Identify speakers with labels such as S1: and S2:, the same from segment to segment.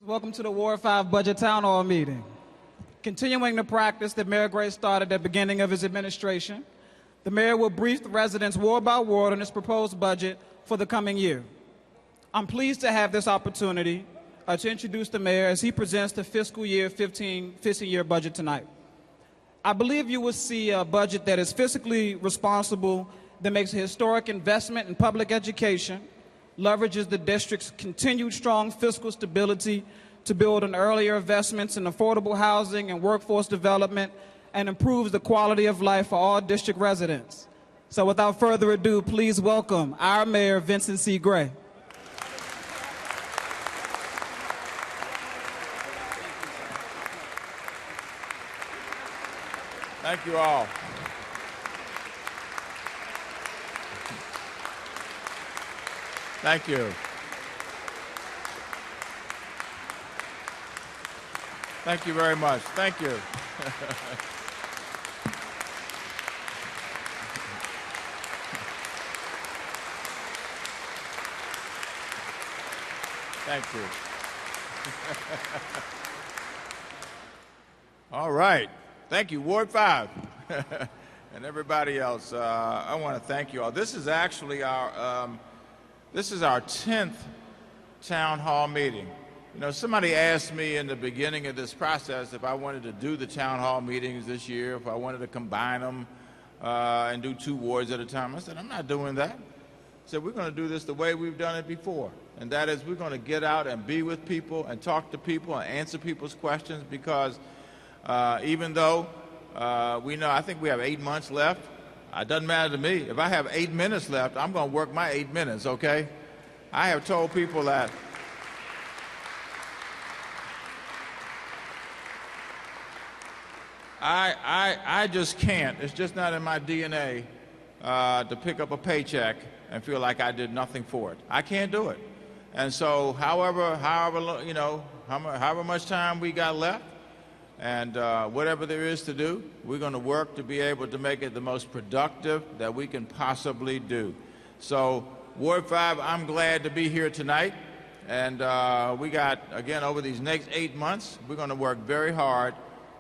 S1: Welcome to the Ward 5 Budget Town Hall meeting. Continuing the practice that Mayor Gray started at the beginning of his administration, the mayor will brief the residents ward by ward on his proposed budget for the coming year. I'm pleased to have this opportunity to introduce the mayor as he presents the fiscal year 15-year budget tonight. I believe you will see a budget that is fiscally responsible, that makes a historic investment in public education, leverages the district's continued strong fiscal stability to build on earlier investments in affordable housing and workforce development, and improves the quality of life for all district residents. So without further ado, please welcome our mayor, Vincent C. Gray.
S2: Thank you all. Thank you. Thank you very much. Thank you. Thank you. All right. Thank you, Ward 5. And everybody else. I want to thank you all. This is actually our 10th town hall meeting. You know, somebody asked me in the beginning of this process if I wanted to do the town hall meetings this year, if I wanted to combine them and do 2 wards at a time. I said, I'm not doing that. I said, we're going to do this the way we've done it before. And that is, we're going to get out and be with people and talk to people and answer people's questions, because even though we know, I think we have 8 months left, it doesn't matter to me. If I have 8 minutes left, I'm going to work my 8 minutes, okay? I have told people that I just can't. It's just not in my DNA to pick up a paycheck and feel like I did nothing for it. I can't do it. And so however much time we got left, and whatever there is to do, we're going to work to be able to make it the most productive that we can possibly do. So, Ward 5, I'm glad to be here tonight. And we got, again, over these next 8 months, we're going to work very hard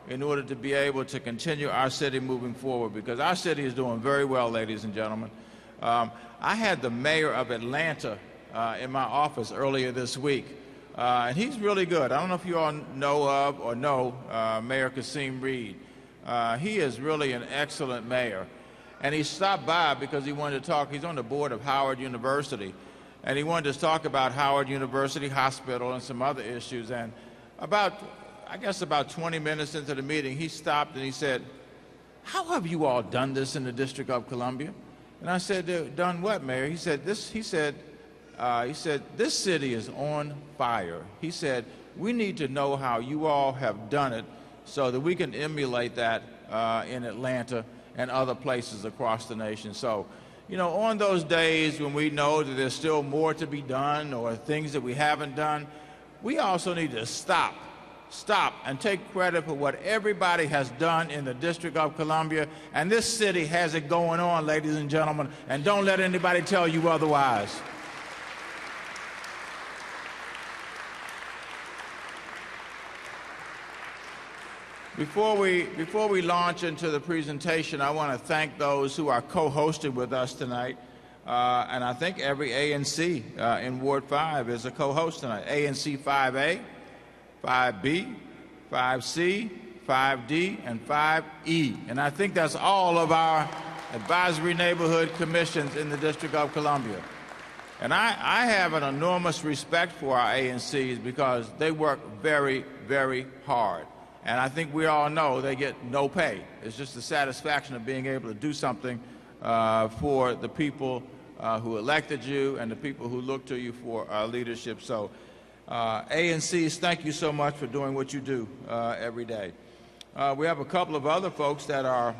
S2: in order to be able to continue our city moving forward, because our city is doing very well, ladies and gentlemen. I had the mayor of Atlanta in my office earlier this week. And he's really good. I don't know if you all know of or know Mayor Kasim Reed. He is really an excellent mayor. And he stopped by because he wanted to talk. He's on the board of Howard University. And he wanted to talk about Howard University Hospital and some other issues. And about 20 minutes into the meeting, he stopped and he said, how have you all done this in the District of Columbia? And I said, done what, Mayor? He said, this city is on fire. He said, we need to know how you all have done it so that we can emulate that in Atlanta and other places across the nation. So, you know, on those days when we know that there's still more to be done or things that we haven't done, we also need to stop and take credit for what everybody has done in the District of Columbia. And this city has it going on, ladies and gentlemen, and don't let anybody tell you otherwise. Before we launch into the presentation, I want to thank those who are co-hosting with us tonight. And I think every ANC in Ward 5 is a co-host tonight. ANC 5A, 5B, 5C, 5D, and 5E. And I think that's all of our advisory neighborhood commissions in the District of Columbia. And I have an enormous respect for our ANCs because they work very, very hard. And I think we all know they get no pay. It's just the satisfaction of being able to do something for the people who elected you and the people who look to you for leadership. So ANCs, thank you so much for doing what you do every day. We have a couple of other folks that are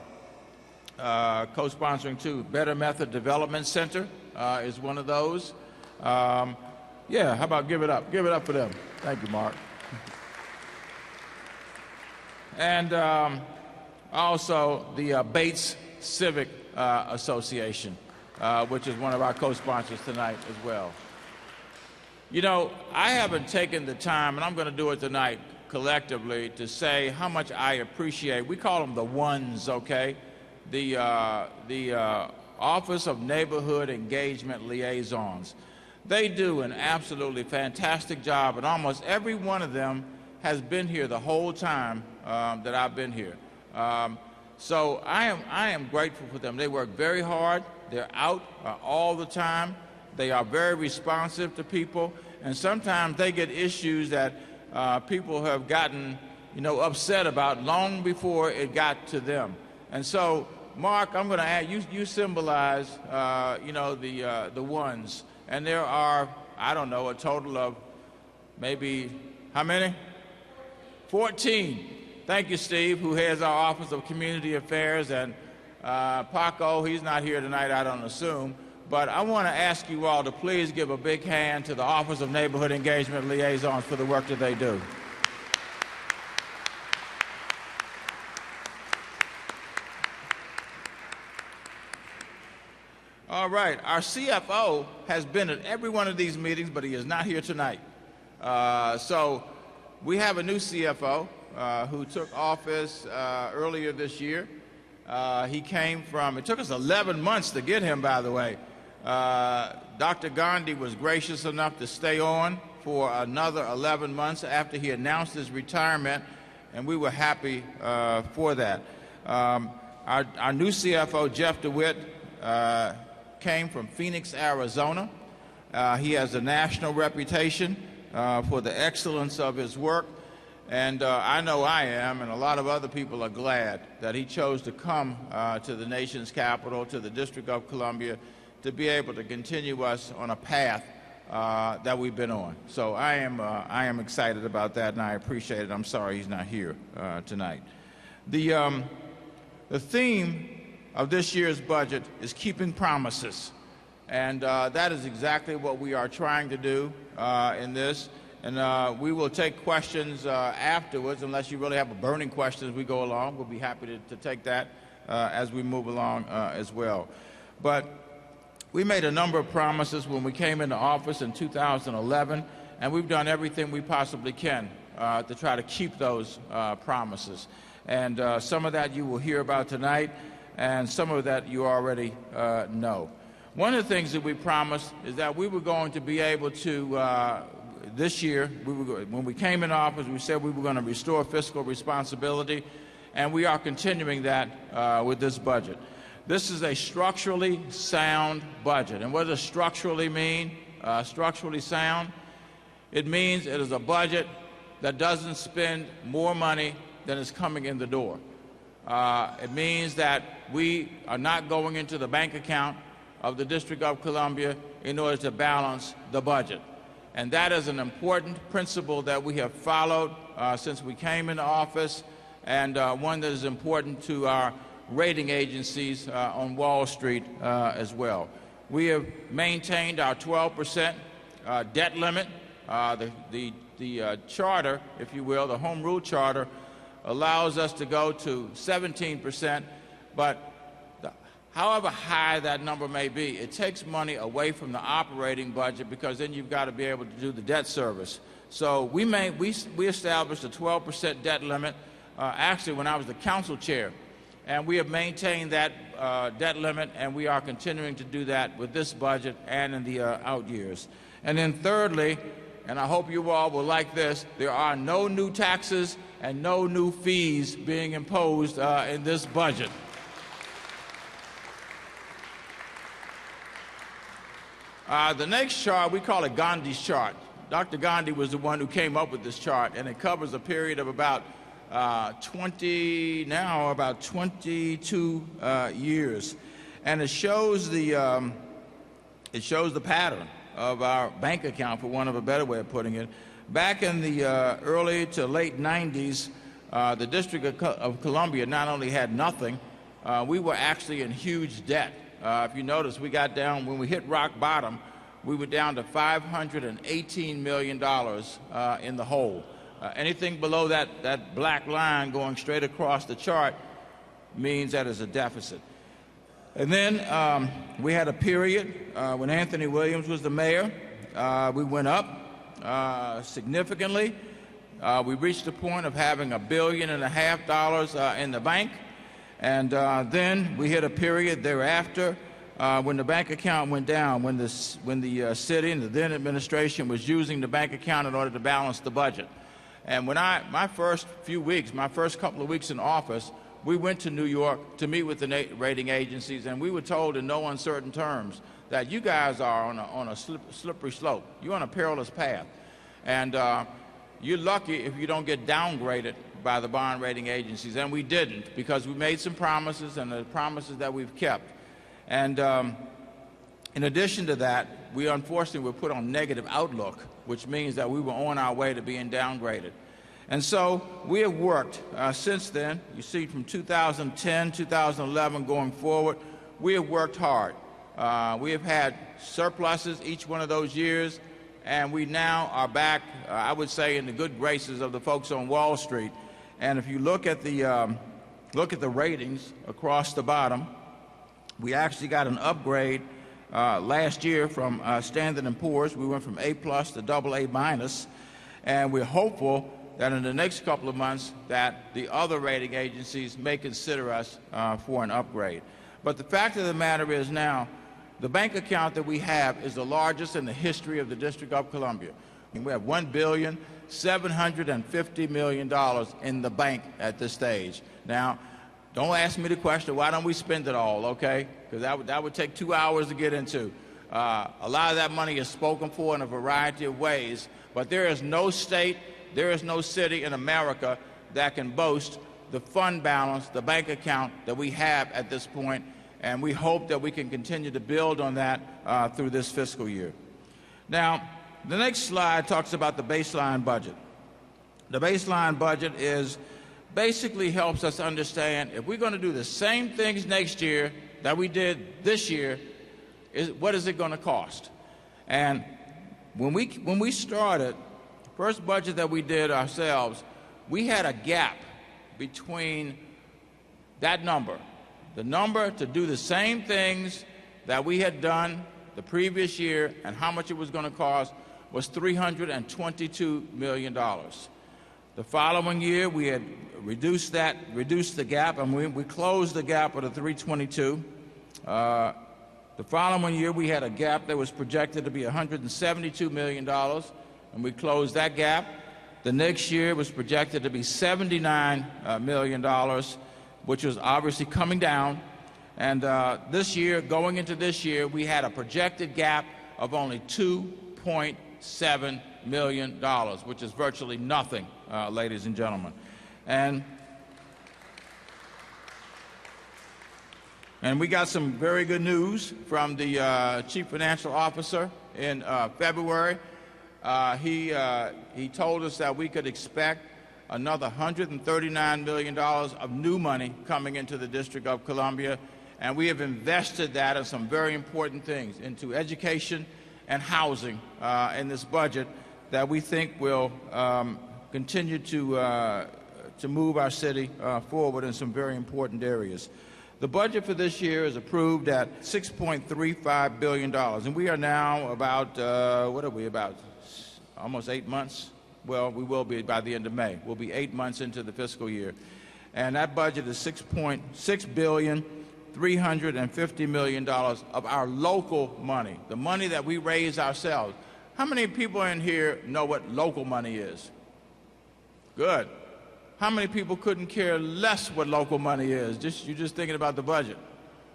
S2: co-sponsoring too. Better Method Development Center is one of those. Yeah, how about give it up? Give it up for them. Thank you, Mark. And also the Bates Civic Association, which is one of our co-sponsors tonight as well. You know, I haven't taken the time, and I'm going to do it tonight collectively, to say how much I appreciate. We call them the ones, okay? The Office of Neighborhood Engagement Liaisons. They do an absolutely fantastic job, and almost every one of them has been here the whole time that I've been here. So I am grateful for them. They work very hard. They're out all the time. They are very responsive to people, and sometimes they get issues that people have gotten, upset about long before it got to them. And so, Mark, I'm going to add, you symbolize, the ones, and there are, I don't know, a total of maybe, how many? 14. Thank you, Steve, who heads our Office of Community Affairs, and Paco, he's not here tonight, I don't assume. But I want to ask you all to please give a big hand to the Office of Neighborhood Engagement Liaisons for the work that they do. All right, our CFO has been at every one of these meetings, but he is not here tonight. So we have a new CFO who took office earlier this year. He came from, it took us 11 months to get him, by the way. Dr. Gandhi was gracious enough to stay on for another 11 months after he announced his retirement, and we were happy for that. Our new CFO, Jeff DeWitt, came from Phoenix, Arizona. He has a national reputation for the excellence of his work, and I know I am, and a lot of other people are glad that he chose to come to the nation's capital, to the District of Columbia, to be able to continue us on a path that we've been on. So I am excited about that, and I appreciate it. I'm sorry he's not here tonight. The theme of this year's budget is keeping promises, and that is exactly what we are trying to do in this. And we will take questions afterwards, unless you really have a burning question as we go along. We'll be happy to take that as we move along as well. But we made a number of promises when we came into office in 2011, and we've done everything we possibly can to try to keep those promises. And some of that you will hear about tonight, and some of that you already know. One of the things that we promised is that we were going to be able to, this year, when we came in office, we said we were going to restore fiscal responsibility, and we are continuing that with this budget. This is a structurally sound budget. And what does structurally mean? Structurally sound? It means it is a budget that doesn't spend more money than is coming in the door. It means that we are not going into the bank account of the District of Columbia in order to balance the budget. And that is an important principle that we have followed since we came into office, and one that is important to our rating agencies on Wall Street as well. We have maintained our 12% debt limit. The charter, if you will, the Home Rule Charter, allows us to go to 17%, but however high that number may be, it takes money away from the operating budget, because then you've got to be able to do the debt service. So we established a 12% debt limit, actually when I was the council chair, and we have maintained that debt limit, and we are continuing to do that with this budget and in the out years. And then thirdly, and I hope you all will like this, there are no new taxes and no new fees being imposed in this budget. The next chart, we call it Gandhi's chart. Dr. Gandhi was the one who came up with this chart, and it covers a period of about 22 years, and it shows the pattern of our bank account, for want of a better way of putting it. Back in the early to late 90s, the District of Columbia not only had nothing, we were actually in huge debt. If you notice, we got down, when we hit rock bottom, we were down to $518 million in the hole. Anything below that black line going straight across the chart means that is a deficit. And then we had a period when Anthony Williams was the mayor we went up significantly. We reached the point of having $1.5 billion in the bank, and then we hit a period thereafter when the bank account went down, when the city and the then administration was using the bank account in order to balance the budget. And when my first couple of weeks in office, we went to New York to meet with the rating agencies, and we were told in no uncertain terms that you guys are on a slippery slope. You're on a perilous path. And you're lucky if you don't get downgraded by the bond rating agencies. And we didn't, because we made some promises, and the promises that we've kept. And in addition to that, we unfortunately were put on negative outlook, which means that we were on our way to being downgraded. And so we have worked since then. You see, from 2010, 2011 going forward, we have worked hard. We have had surpluses each one of those years, and we now are back, I would say, in the good graces of the folks on Wall Street. And if you look at the ratings across the bottom, we actually got an upgrade last year from Standard & Poor's. We went from A+ to AA-, and we're hopeful that in the next couple of months that the other rating agencies may consider us for an upgrade. But the fact of the matter is now, the bank account that we have is the largest in the history of the District of Columbia. We have $1.75 billion in the bank at this stage. Now, don't ask me the question, why don't we spend it all, okay? Because that would take 2 hours to get into. A lot of that money is spoken for in a variety of ways, but there is no state, there is no city in America that can boast the fund balance, the bank account that we have at this point, and we hope that we can continue to build on that through this fiscal year. Now, the next slide talks about the baseline budget. The baseline budget basically helps us understand if we're going to do the same things next year that we did this year, what is it going to cost? And when we started, the first budget that we did ourselves, we had a gap between that number, the number to do the same things that we had done the previous year, and how much it was going to cost was $322 million. The following year, we had reduced the gap, and we closed the gap at a 322. The following year, we had a gap that was projected to be $172 million, and we closed that gap. The next year was projected to be $79 million, which was obviously coming down. And this year, going into this year, we had a projected gap of only $2.7 million, which is virtually nothing, ladies and gentlemen. And we got some very good news from the Chief Financial Officer in February. He told us that we could expect another $139 million of new money coming into the District of Columbia, and we have invested that in some very important things, into education and housing in this budget that we think will continue to move our city forward in some very important areas. The budget for this year is approved at $6.35 billion, and we are now about, what are we, about almost 8 months? Well, we will be by the end of May. We'll be 8 months into the fiscal year. And that budget is $6.350 billion of our local money, the money that we raise ourselves. How many people in here know what local money is? Good. How many people couldn't care less what local money is? You're just thinking about the budget.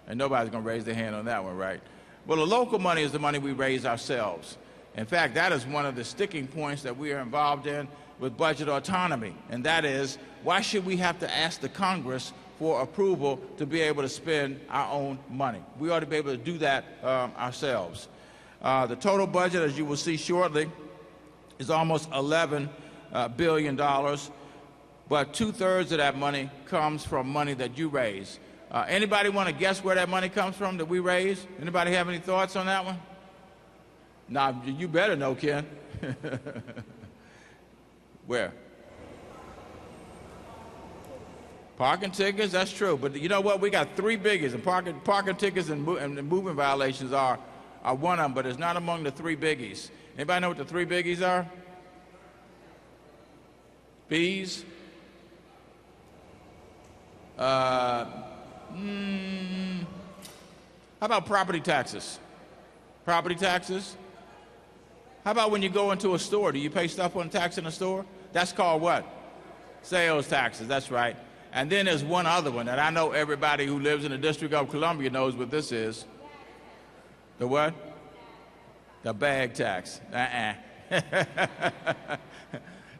S2: And nobody's going to raise their hand on that one, right? Well, the local money is the money we raise ourselves. In fact, that is one of the sticking points that we are involved in with budget autonomy, and that is, why should we have to ask the Congress for approval to be able to spend our own money? We ought to be able to do that ourselves. The total budget, as you will see shortly, is almost $11 billion, but 2/3 of that money comes from money that you raise. Anybody want to guess where that money comes from that we raise? Anybody have any thoughts on that one? Now, you better know, Ken. Where? Parking tickets, that's true. But you know what? We got three biggies, and parking tickets and movement violations are are one of them, but it's not among the three biggies. Anybody know what the three biggies are? Bees? How about property taxes? Property taxes? How about when you go into a store? Do you pay stuff on tax in a store? That's called what? Sales taxes, that's right. And then there's one other one that I know everybody who lives in the District of Columbia knows what this is. The what? The bag tax.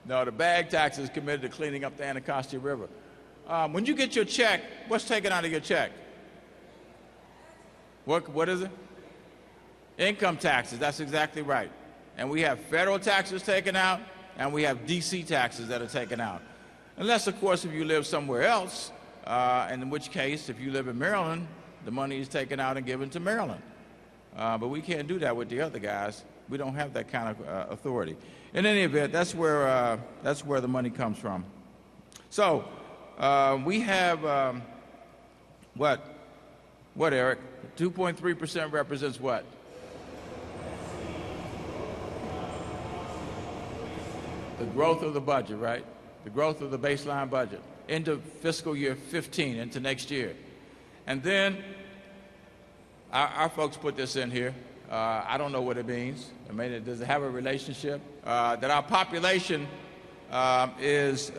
S2: No, the bag tax is committed to cleaning up the Anacostia River. When you get your check, what's taken out of your check? What is it? Income taxes, that's exactly right. And we have federal taxes taken out, and we have D.C. taxes that are taken out. Unless, of course, if you live somewhere else, and in which case, if you live in Maryland, the money is taken out and given to Maryland. But we can't do that with the other guys. We don't have that kind of authority. In any event, that's where the money comes from. So we have what, Eric? 2.3% represents what? The growth of the budget, right? The growth of the baseline budget into fiscal year 15, into next year. And then our folks put this in here. I don't know what it means. I mean, does it have a relationship? That our population is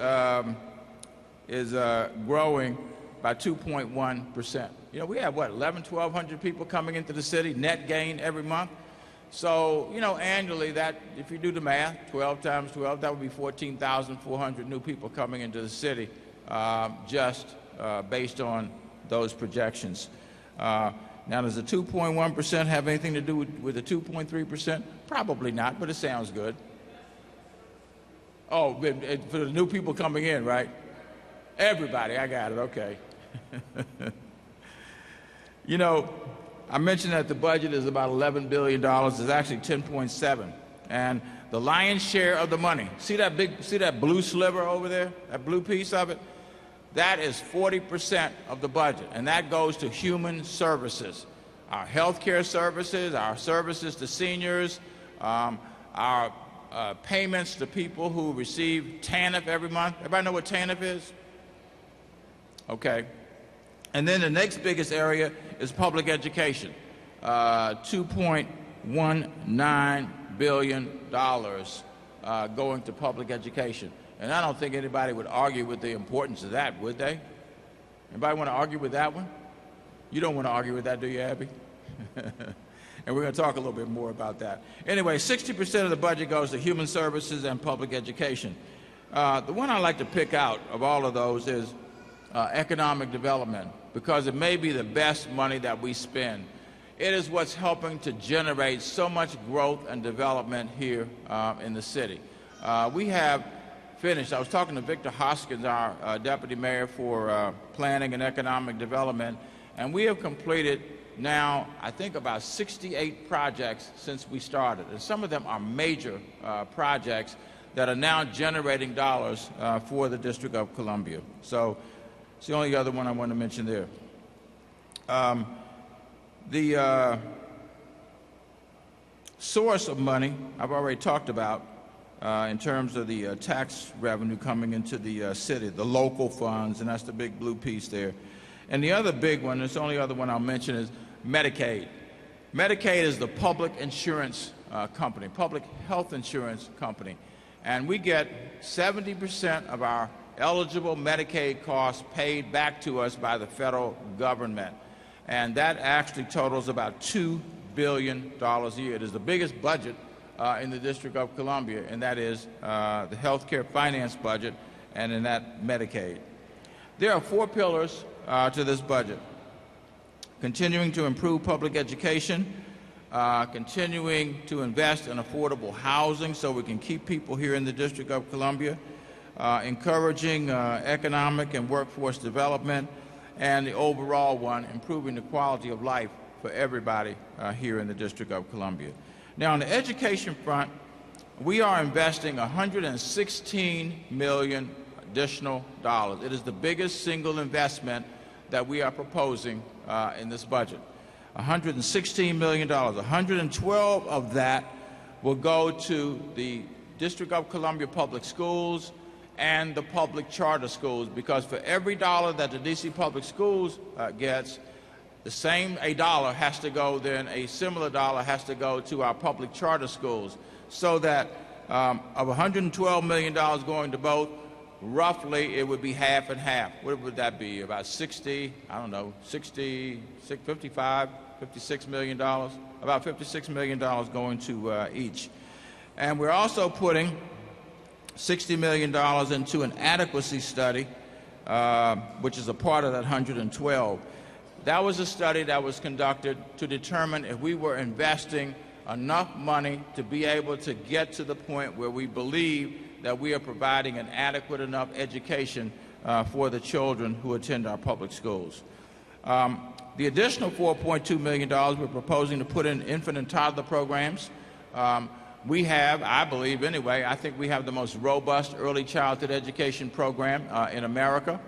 S2: growing by 2.1%. You know, we have, what, 1,100 people coming into the city, net gain every month. So, you know, annually, that, if you do the math, 12 times 12, that would be 14,400 new people coming into the city, just based on those projections. Now, does the 2.1% have anything to do with the 2.3%? Probably not, but it sounds good. Oh, for the new people coming in, right? Everybody, I got it, okay. You know, I mentioned that the budget is about $11 billion. It's actually 10.7. And the lion's share of the money, see that blue sliver over there, that blue piece of it? That is 40% of the budget, and that goes to human services. Our health care services, our services to seniors, our payments to people who receive TANF every month. Everybody know what TANF is? Okay. And then the next biggest area is public education, $2.19 billion going to public education. And I don't think anybody would argue with the importance of that, would they? Anybody want to argue with that one? You don't want to argue with that, do you, Abby? And we're going to talk a little bit more about that. Anyway, 60% of the budget goes to human services and public education. The one I like to pick out of all of those is economic development, because it may be the best money that we spend. It is what's helping to generate so much growth and development here in the city. We have finished, I was talking to Victor Hoskins, our Deputy Mayor for Planning and Economic Development, and we have completed now, I think, about 68 projects since we started. And some of them are major projects that are now generating dollars for the District of Columbia. So it's the only other one I want to mention there. The source of money I've already talked about in terms of the tax revenue coming into the city, the local funds, and that's the big blue piece there. And the other big one, it's the only other one I'll mention, is Medicaid. Medicaid is the public insurance company, public health insurance company. And we get 70% of our eligible Medicaid costs paid back to us by the federal government. And that actually totals about $2 billion a year. It is the biggest budget in the District of Columbia, and that is the health care finance budget, and in that Medicaid. There are 4 pillars to this budget: continuing to improve public education, continuing to invest in affordable housing so we can keep people here in the District of Columbia, encouraging economic and workforce development, and the overall one, improving the quality of life for everybody here in the District of Columbia. Now, on the education front, we are investing $116 million additional dollars. It is the biggest single investment that we are proposing in this budget. $116 million. 112 of that will go to the District of Columbia Public Schools and the public charter schools, because for every dollar that the D.C. Public Schools gets, the same $1 has to go, then a similar dollar has to go to our public charter schools, so that of $112 million going to both, roughly it would be half and half. What would that be? About 60, I don't know, 60, 55, $56 million, about $56 million going to each. And we're also putting $60 million into an adequacy study, which is a part of that 112. That was a study that was conducted to determine if we were investing enough money to be able to get to the point where we believe that we are providing an adequate enough education for the children who attend our public schools. The additional $4.2 million we're proposing to put in infant and toddler programs. We have, I believe anyway, I think we have the most robust early childhood education program in America.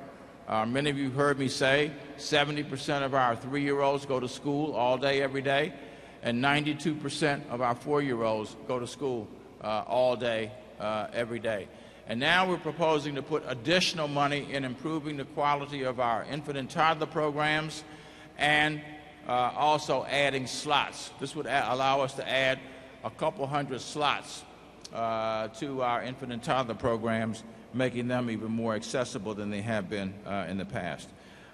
S2: Many of you heard me say 70% of our 3-year-olds go to school all day, every day, and 92% of our 4-year-olds go to school all day, every day. And now we're proposing to put additional money in improving the quality of our infant and toddler programs, and also adding slots. This would allow us to add a couple hundred slots to our infant and toddler programs, making them even more accessible than they have been in the past.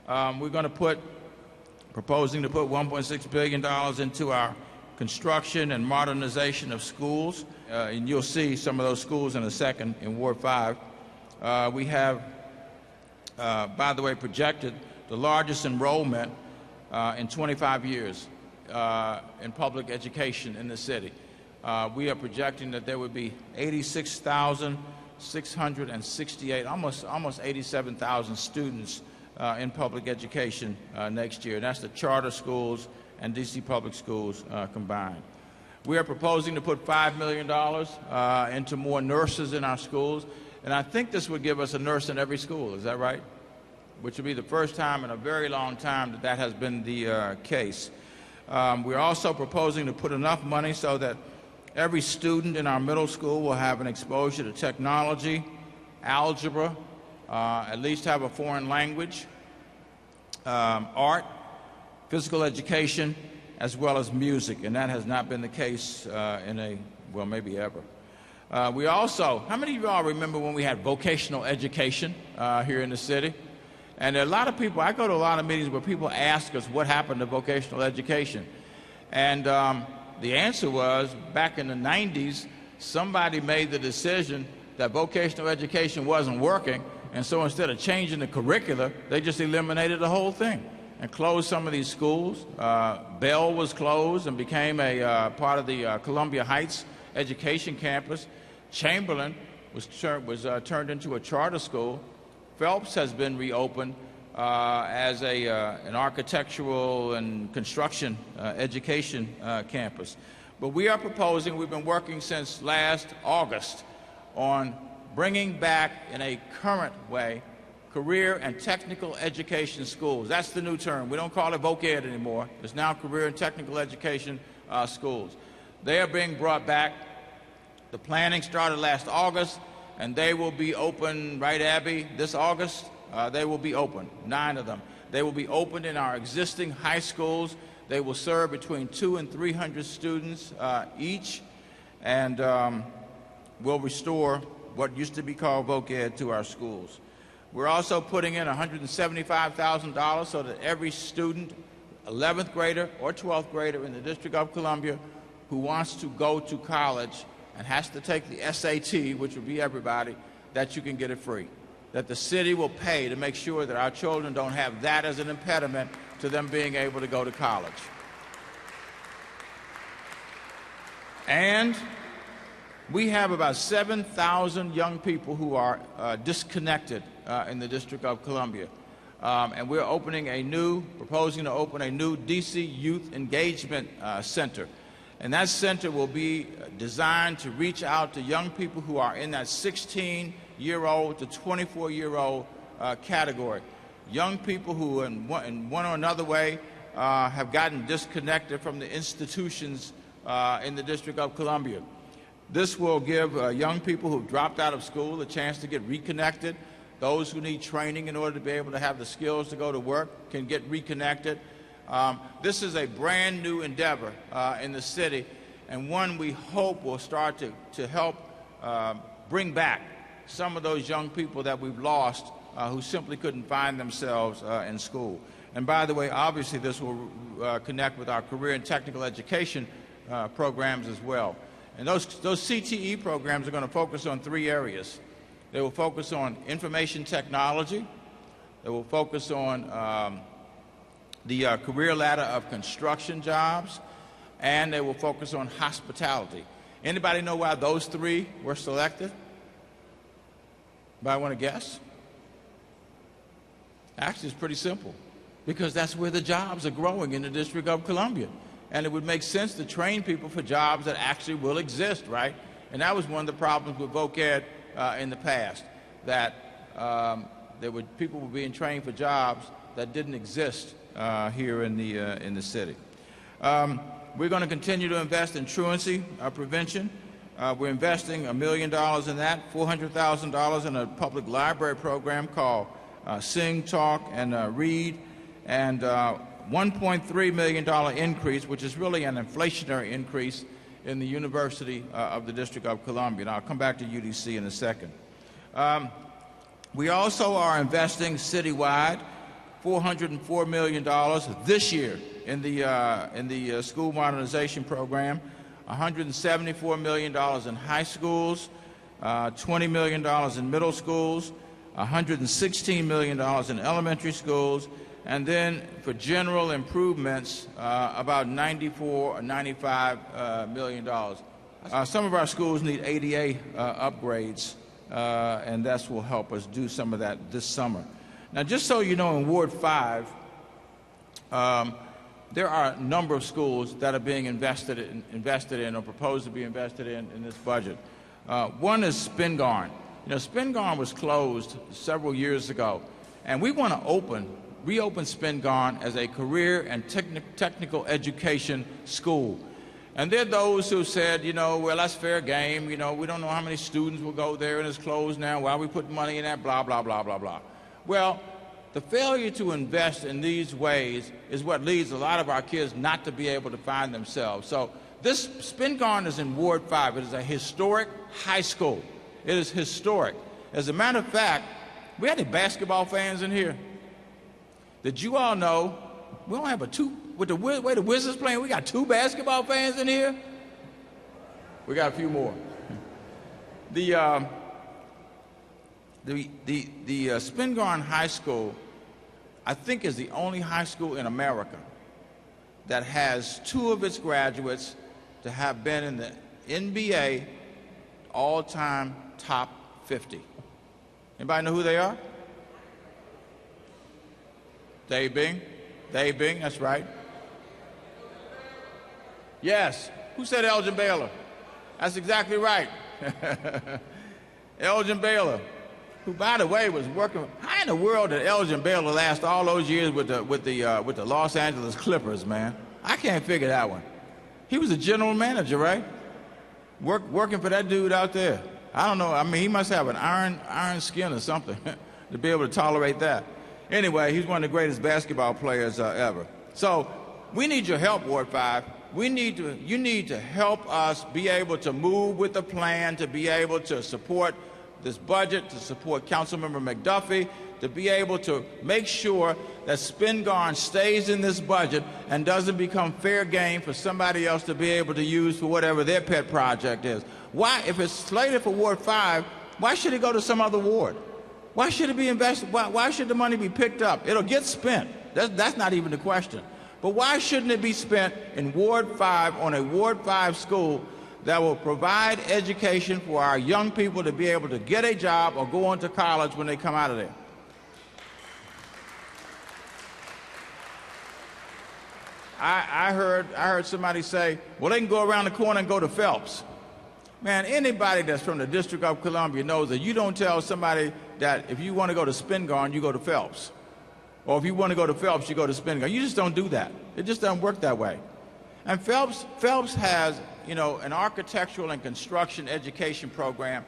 S2: We're going to proposing to put $1.6 billion into our construction and modernization of schools, and you'll see some of those schools in a second in Ward 5. We have, by the way, projected the largest enrollment in 25 years in public education in the city. We are projecting that there would be 86,668, almost 87,000 students in public education next year. And that's the charter schools and D.C. public schools combined. We are proposing to put $5 million into more nurses in our schools, and I think this would give us a nurse in every school. Is that right? Which would be the first time in a very long time that that has been the case. We're also proposing to put enough money so that every student in our middle school will have an exposure to technology, algebra, at least have a foreign language, art, physical education, as well as music, and that has not been the case well, maybe ever. We also, how many of you all remember when we had vocational education here in the city? And there are a lot of people, I go to a lot of meetings where people ask us what happened to vocational education. And the answer was, back in the 90s, somebody made the decision that vocational education wasn't working, and so instead of changing the curricula, they just eliminated the whole thing and closed some of these schools. Bell was closed and became a part of the Columbia Heights education campus. Chamberlain was turned into a charter school. Phelps has been reopened as an architectural and construction education campus. But we are proposing, we've been working since last August on bringing back in a current way career and technical education schools. That's the new term. We don't call it voc ed anymore. It's now career and technical education schools. They are being brought back. The planning started last August, and they will be open, right, Abby, this August? They will be open, 9 of them. They will be opened in our existing high schools. They will serve between 200 and 300 students each, and will restore what used to be called voc ed to our schools. We're also putting in $175,000 so that every student, 11th grader or 12th grader in the District of Columbia who wants to go to college and has to take the SAT, which will be everybody, that you can get it free. That the city will pay to make sure that our children don't have that as an impediment to them being able to go to college. And we have about 7,000 young people who are disconnected in the District of Columbia. And we're proposing to open a new DC Youth Engagement Center. And that center will be designed to reach out to young people who are in that 16-year-old to 24-year-old category. Young people who in one or another way have gotten disconnected from the institutions in the District of Columbia. This will give young people who've dropped out of school a chance to get reconnected. Those who need training in order to be able to have the skills to go to work can get reconnected. This is a brand new endeavor in the city, and one we hope will start to help bring back some of those young people that we've lost who simply couldn't find themselves in school. And by the way, obviously this will connect with our career and technical education programs as well. And those CTE programs are going to focus on three areas. They will focus on information technology. They will focus on the career ladder of construction jobs, and they will focus on hospitality. Anybody know why those three were selected? Anybody want to guess? Actually, it's pretty simple, because that's where the jobs are growing in the District of Columbia. And it would make sense to train people for jobs that actually will exist, right? And that was one of the problems with VOC-Ed in the past, that people were being trained for jobs that didn't exist here in the city. We're going to continue to invest in truancy prevention. We're investing $1 million in that, $400,000 in a public library program called Sing, Talk, and Read, and $1.3 million increase, which is really an inflationary increase in the University of the District of Columbia. And I'll come back to UDC in a second. We also are investing citywide $404 million this year in the school modernization program, $174 million in high schools, $20 million in middle schools, $116 million in elementary schools, and then for general improvements, about $94 or $95 million. Some of our schools need ADA upgrades, and that will help us do some of that this summer. Now, just so you know, in Ward 5, there are a number of schools that are being invested in or proposed to be invested in this budget. One is Spingarn. You know, Spingarn was closed several years ago, and we want to reopen Spingarn as a career and technical education school. And there are those who said, you know, well, that's fair game. You know, we don't know how many students will go there, and it's closed now. Why are we putting money in that? Blah, blah, blah, blah, blah. Well, the failure to invest in these ways is what leads a lot of our kids not to be able to find themselves. So this Spingarn is in Ward 5. It is a historic high school. It is historic. As a matter of fact, we had any basketball fans in here? Did you all know we don't have with the way the Wizards playing, we got 2 basketball fans in here? We got a few more. The Spingarn High School, I think, is the only high school in America that has 2 of its graduates to have been in the NBA all-time top 50. Anybody know who they are? Dave Bing, that's right. Yes. Who said Elgin Baylor? That's exactly right. Elgin Baylor, who, by the way, was working. How in the world did Elgin Baylor last all those years with the Los Angeles Clippers, man? I can't figure that one. He was a general manager, right? Working for that dude out there. I don't know. I mean, he must have an iron skin or something to be able to tolerate that. Anyway, he's one of the greatest basketball players ever. So we need your help, Ward 5. You need to help us be able to move with the plan, to be able to support this budget, to support Councilmember McDuffie, to be able to make sure that Spingarn stays in this budget and doesn't become fair game for somebody else to be able to use for whatever their pet project is. Why, if it's slated for Ward 5, why should it go to some other ward? Why should it be invested? Why should the money be picked up? It'll get spent. That's not even the question. But why shouldn't it be spent in Ward 5 on a Ward 5 school that will provide education for our young people to be able to get a job or go on to college when they come out of there? I heard somebody say, well, they can go around the corner and go to Phelps. Man, anybody that's from the District of Columbia knows that you don't tell somebody that if you want to go to Spingarn, you go to Phelps. Or if you want to go to Phelps, you go to Spingarn. You just don't do that. It just doesn't work that way. And Phelps has, you know, an architectural and construction education program.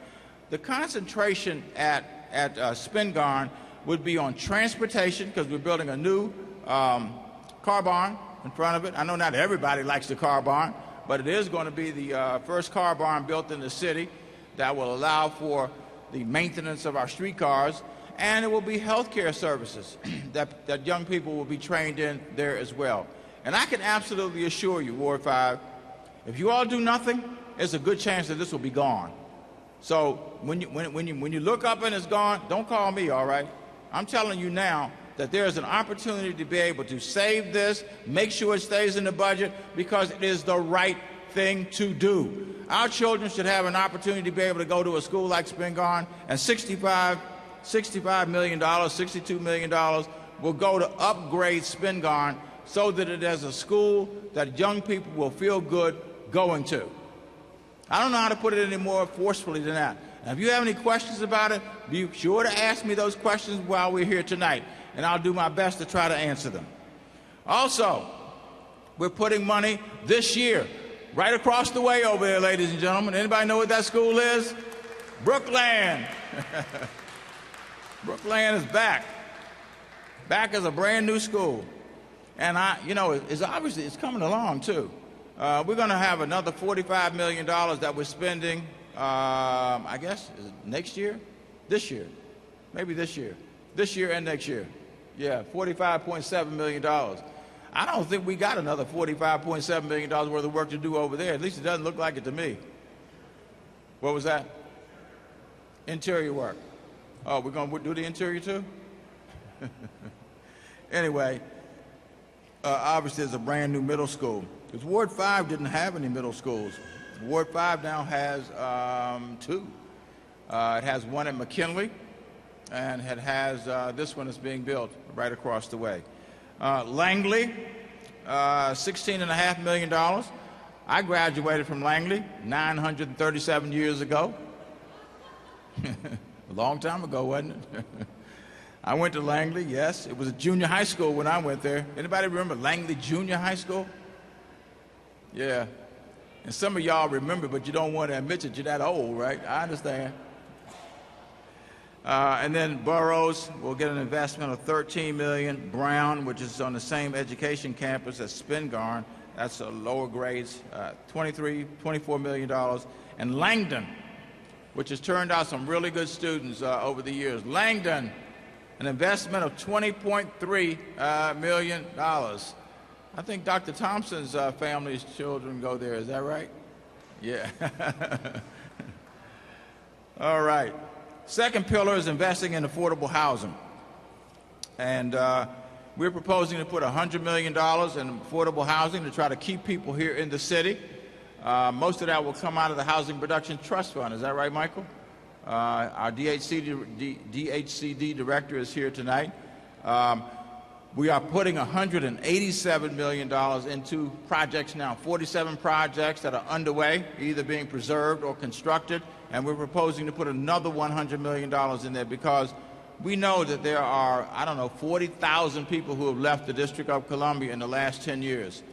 S2: The concentration at Spingarn would be on transportation, because we're building a new car barn in front of it. I know not everybody likes the car barn, but it is going to be the first car barn built in the city that will allow for the maintenance of our streetcars, and it will be healthcare services that young people will be trained in there as well. And I can absolutely assure you, Ward 5, if you all do nothing, there's a good chance that this will be gone. So when you look up and it's gone, don't call me, all right? I'm telling you now that there is an opportunity to be able to save this, make sure it stays in the budget, because it is the right thing to do. Our children should have an opportunity to be able to go to a school like Spingarn, and $65 million, $62 million will go to upgrade Spingarn so that it is a school that young people will feel good going to. I don't know how to put it any more forcefully than that. Now, if you have any questions about it, be sure to ask me those questions while we're here tonight, and I'll do my best to try to answer them. Also, we're putting money this year right across the way over there, ladies and gentlemen. Anybody know what that school is? Brookland. Brookland is back. Back as a brand new school. And it's obviously, it's coming along too. We're going to have another $45 million that we're spending, I guess, is it next year? This year. Maybe this year. This year and next year. Yeah, $45.7 million. I don't think we got another $45.7 million worth of work to do over there. At least it doesn't look like it to me. What was that? Interior work. Oh, we're going to do the interior too? Anyway, obviously there's a brand new middle school. Because Ward 5 didn't have any middle schools. Ward 5 now has two. It has one at McKinley, and it has this one that's being built right across the way. Langley, $16.5 million. I graduated from Langley 937 years ago. A long time ago, wasn't it? I went to Langley, yes. It was a junior high school when I went there. Anybody remember Langley Junior High School? Yeah. And some of y'all remember, but you don't want to admit that you're that old, right? I understand. And then Burroughs will get an investment of $13 million. Brown, which is on the same education campus as Spingarn, that's a lower grades, $24 million. And Langdon, which has turned out some really good students over the years. Langdon, an investment of $20.3 million. I think Dr. Thompson's family's children go there. Is that right? Yeah. All right. Second pillar is investing in affordable housing. And we're proposing to put $100 million in affordable housing to try to keep people here in the city. Most of that will come out of the Housing Production Trust Fund. Is that right, Michael? Our DHCD director is here tonight. We are putting $187 million into projects now, 47 projects that are underway, either being preserved or constructed, and we're proposing to put another $100 million in there because we know that there are, 40,000 people who have left the District of Columbia in the last 10 years.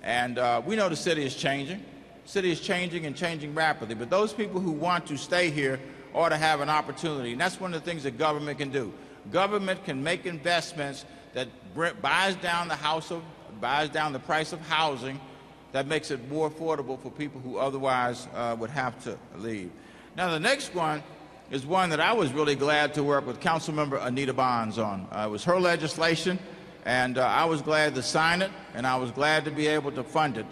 S2: And we know the city is changing. The city is changing and changing rapidly, but those people who want to stay here ought to have an opportunity, and that's one of the things that government can do. Government can make investments that buys down the price of housing, that makes it more affordable for people who otherwise would have to leave. Now, the next one is one that I was really glad to work with Councilmember Anita Bonds on. It was her legislation, and I was glad to sign it, and I was glad to be able to fund it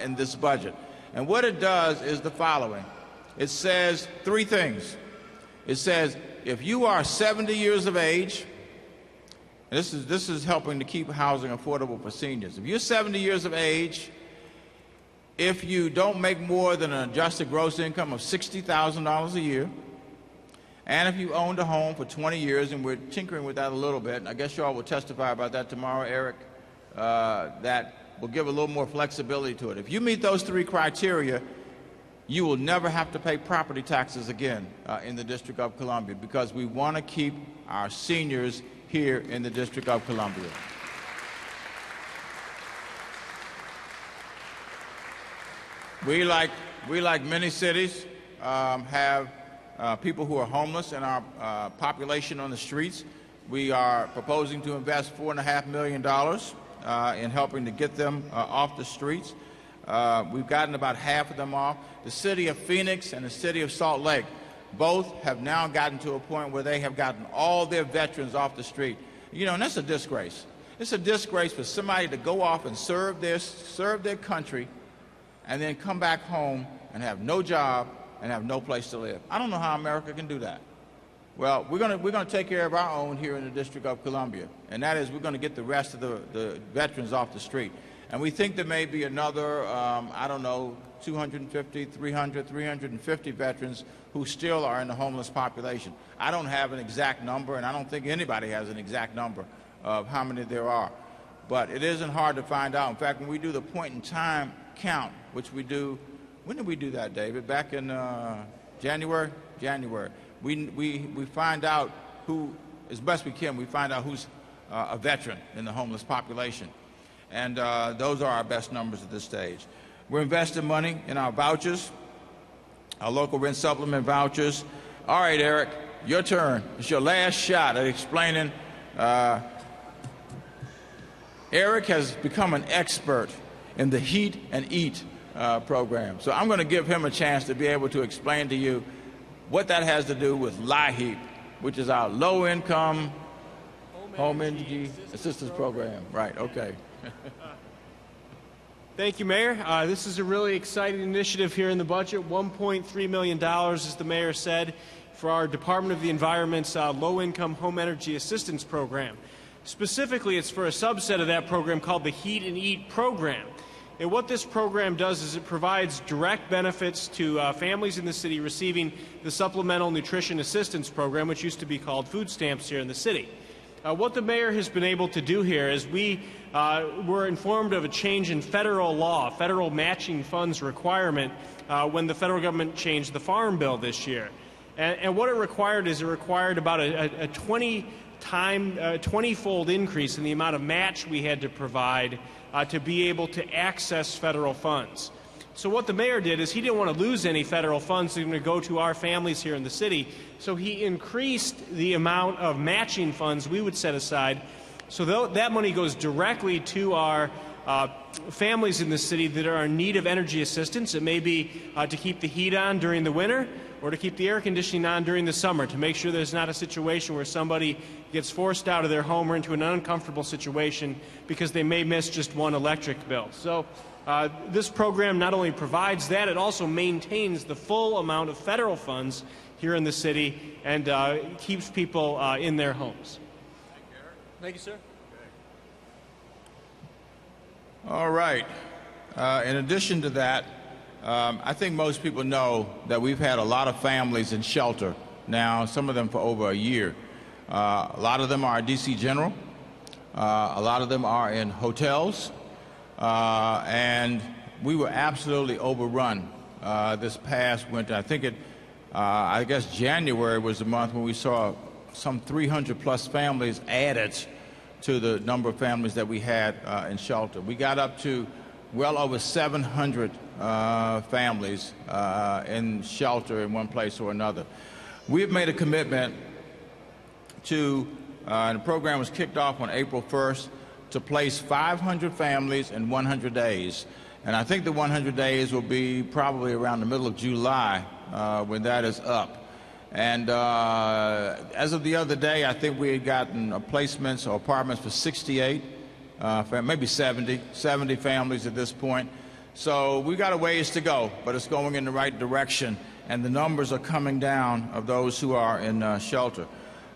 S2: in this budget. And what it does is the following. It says three things. It says if you are 70 years of age, and this is helping to keep housing affordable for seniors. If you're 70 years of age, if you don't make more than an adjusted gross income of $60,000 a year, and if you owned a home for 20 years, and we're tinkering with that a little bit, and I guess you all will testify about that tomorrow, Eric, that will give a little more flexibility to it. If you meet those three criteria, you will never have to pay property taxes again in the District of Columbia, because we want to keep our seniors here in the District of Columbia. We, like many cities, have people who are homeless in our population on the streets. We are proposing to invest $4.5 million in helping to get them off the streets. We've gotten about half of them off. The city of Phoenix and the city of Salt Lake both have now gotten to a point where they have gotten all their veterans off the street. You know, and that's a disgrace. It's a disgrace for somebody to go off and serve their country and then come back home and have no job and have no place to live. I don't know how America can do that. Well, we're going to take care of our own here in the District of Columbia, and that is we're going to get the rest of the veterans off the street. And we think there may be another, I don't know, 250, 300, 350 veterans who still are in the homeless population. I don't have an exact number, and I don't think anybody has an exact number of how many there are. But it isn't hard to find out. In fact, when we do the point-in-time count, which we do, when did we do that, David? Back in January? January. We find out who, as best we can, we find out who's a veteran in the homeless population. And those are our best numbers at this stage. We're investing money in our vouchers, our local rent supplement vouchers. All right, Eric, your turn. It's your last shot at explaining. Eric has become an expert in the Heat and Eat program. So I'm going to give him a chance to be able to explain to you what that has to do with LIHEAP, which is our low-income home energy assistance program. Right, okay.
S3: Thank you, Mayor. This is a really exciting initiative here in the budget. $1.3 million, as the Mayor said, for our Department of the Environment's low-income home energy assistance program. Specifically, it's for a subset of that program called the Heat and Eat program. And what this program does is it provides direct benefits to families in the city receiving the Supplemental Nutrition Assistance Program, which used to be called food stamps here in the city. What the mayor has been able to do here is we were informed of a change in federal law, federal matching funds requirement, when the federal government changed the Farm Bill this year. And what it required is it required about a 20-fold increase in the amount of match we had to provide to be able to access federal funds. So what the mayor did is he didn't want to lose any federal funds that are going to go to our families here in the city, so he increased the amount of matching funds we would set aside, so that money goes directly to our families in the city that are in need of energy assistance. It may be to keep the heat on during the winter or to keep the air conditioning on during the summer, to make sure there's not a situation where somebody gets forced out of their home or into an uncomfortable situation because they may miss just one electric bill. So this program not only provides that, it also maintains the full amount of federal funds here in the city and keeps people in their homes. Thank you, sir.
S2: All right. In addition to that, I think most people know that we've had a lot of families in shelter now, some of them for over a year. A lot of them are D.C. General. A lot of them are in hotels. And we were absolutely overrun this past winter. I guess January was the month when we saw some 300-plus families added to the number of families that we had in shelter. We got up to well over 700 families in shelter in one place or another. We have made a commitment to, and the program was kicked off on April 1st, to place 500 families in 100 days. And I think the 100 days will be probably around the middle of July when that is up. And as of the other day, I think we had gotten placements or apartments for 68, maybe 70 families at this point. So we got a ways to go, but it's going in the right direction, and the numbers are coming down of those who are in shelter.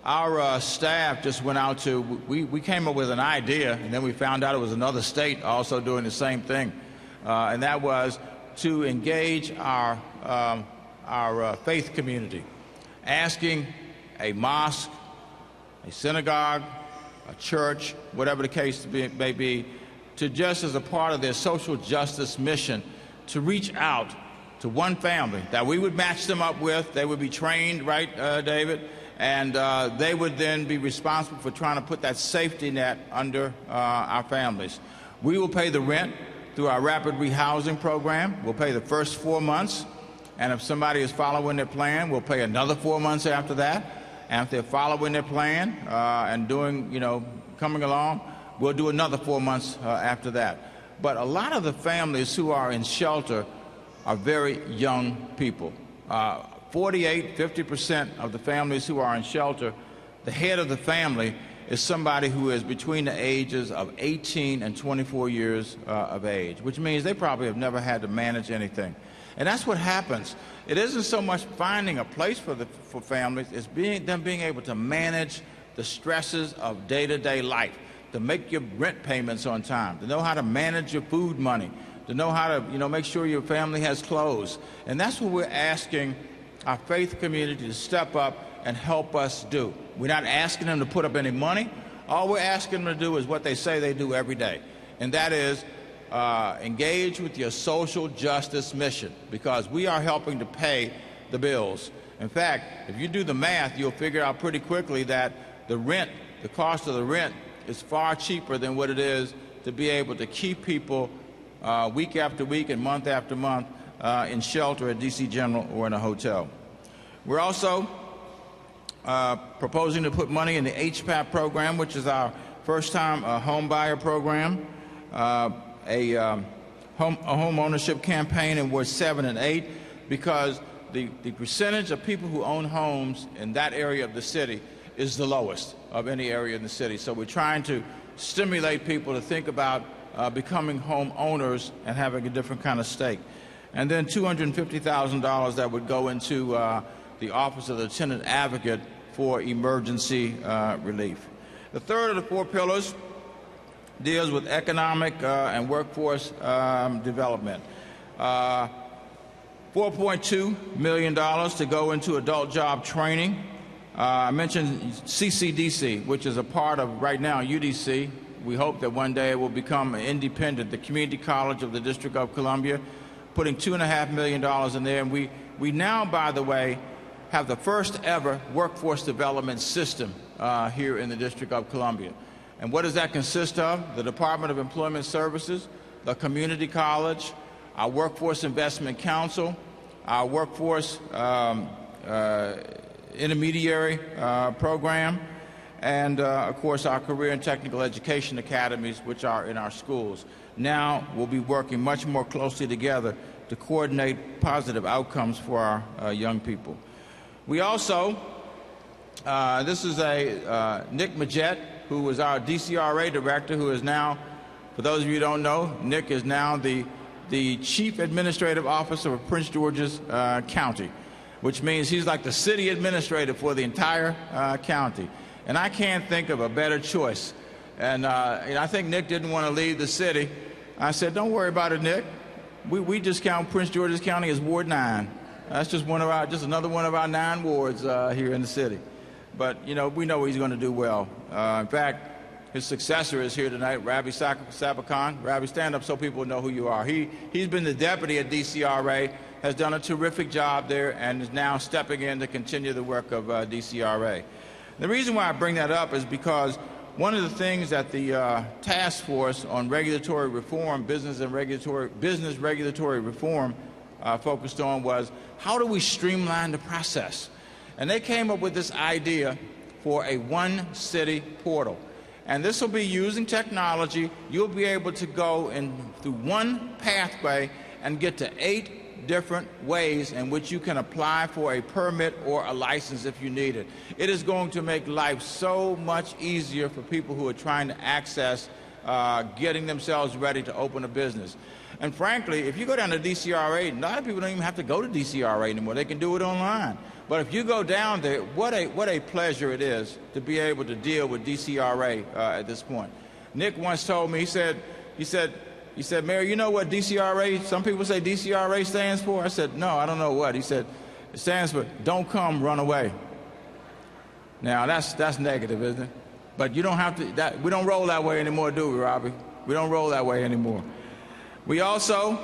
S2: Our staff just went out to, we came up with an idea, and then we found out it was another state also doing the same thing, and that was to engage our faith community, asking a mosque, a synagogue, a church, whatever the case may be, to just as a part of their social justice mission, to reach out to one family that we would match them up with. They would be trained, right, David? and they would then be responsible for trying to put that safety net under our families. We will pay the rent through our rapid rehousing program. We'll pay the first 4 months, and if somebody is following their plan, we'll pay another 4 months after that. And if they're following their plan and doing, coming along, we'll do another 4 months after that. But a lot of the families who are in shelter are very young people. 48, 50% of the families who are in shelter, the head of the family is somebody who is between the ages of 18 and 24 years of age, which means they probably have never had to manage anything. And that's what happens. It isn't so much finding a place for families, it's them being able to manage the stresses of day-to-day life, to make your rent payments on time, to know how to manage your food money, to know how to make sure your family has clothes. And that's what we're asking our faith community to step up and help us do. We're not asking them to put up any money. All we're asking them to do is what they say they do every day, and that is engage with your social justice mission, because we are helping to pay the bills. In fact, if you do the math, you'll figure out pretty quickly that the cost of the rent is far cheaper than what it is to be able to keep people week after week and month after month in shelter at DC General or in a hotel. We're also proposing to put money in the HPAP program, which is our first-time home buyer program, a home ownership campaign in Wards 7 and 8, because the percentage of people who own homes in that area of the city is the lowest of any area in the city. So we're trying to stimulate people to think about becoming home owners and having a different kind of stake. And then $250,000 that would go into the Office of the Lieutenant Advocate for emergency relief. The third of the 4 pillars deals with economic and workforce development. $4.2 million to go into adult job training. I mentioned CCDC, which is a part of, right now, UDC. We hope that one day it will become independent, the Community College of the District of Columbia, putting $2.5 million in there. And we now, by the way, have the first ever workforce development system here in the District of Columbia. And what does that consist of? The Department of Employment Services, the Community College, our Workforce Investment Council, our Workforce Intermediary Program, and of course our Career and Technical Education Academies, which are in our schools. Now we'll be working much more closely together to coordinate positive outcomes for our young people. We also, this is Nick Majette, who was our DCRA director, who is now, for those of you who don't know, Nick is now the Chief Administrative Officer of Prince George's County, which means he's like the city administrator for the entire county. And I can't think of a better choice. And I think Nick didn't want to leave the city. I said, don't worry about it, Nick. We just count Prince George's County as Ward 9. That's just another one of our 9 wards here in the city. But, we know he's going to do well. In fact, his successor is here tonight, Ravi Sabakan. Ravi, stand up so people know who you are. He's been the deputy at DCRA, has done a terrific job there, and is now stepping in to continue the work of DCRA. The reason why I bring that up is because one of the things that the Task Force on Regulatory Reform, Business Regulatory Reform, focused on was, how do we streamline the process? And they came up with this idea for a one-city portal. And this will be using technology. You'll be able to go through one pathway and get to 8 different ways in which you can apply for a permit or a license if you need it. It is going to make life so much easier for people who are trying to access getting themselves ready to open a business. And frankly, if you go down to DCRA, a lot of people don't even have to go to DCRA anymore. They can do it online. But if you go down there, what a pleasure it is to be able to deal with DCRA at this point. Nick once told me, he said, Mayor, you know what DCRA, some people say DCRA stands for? I said, no, I don't know what. He said, it stands for Don't Come, Run Away. Now, that's negative, isn't it? But you don't have to, we don't roll that way anymore, do we, Robbie? We don't roll that way anymore. We also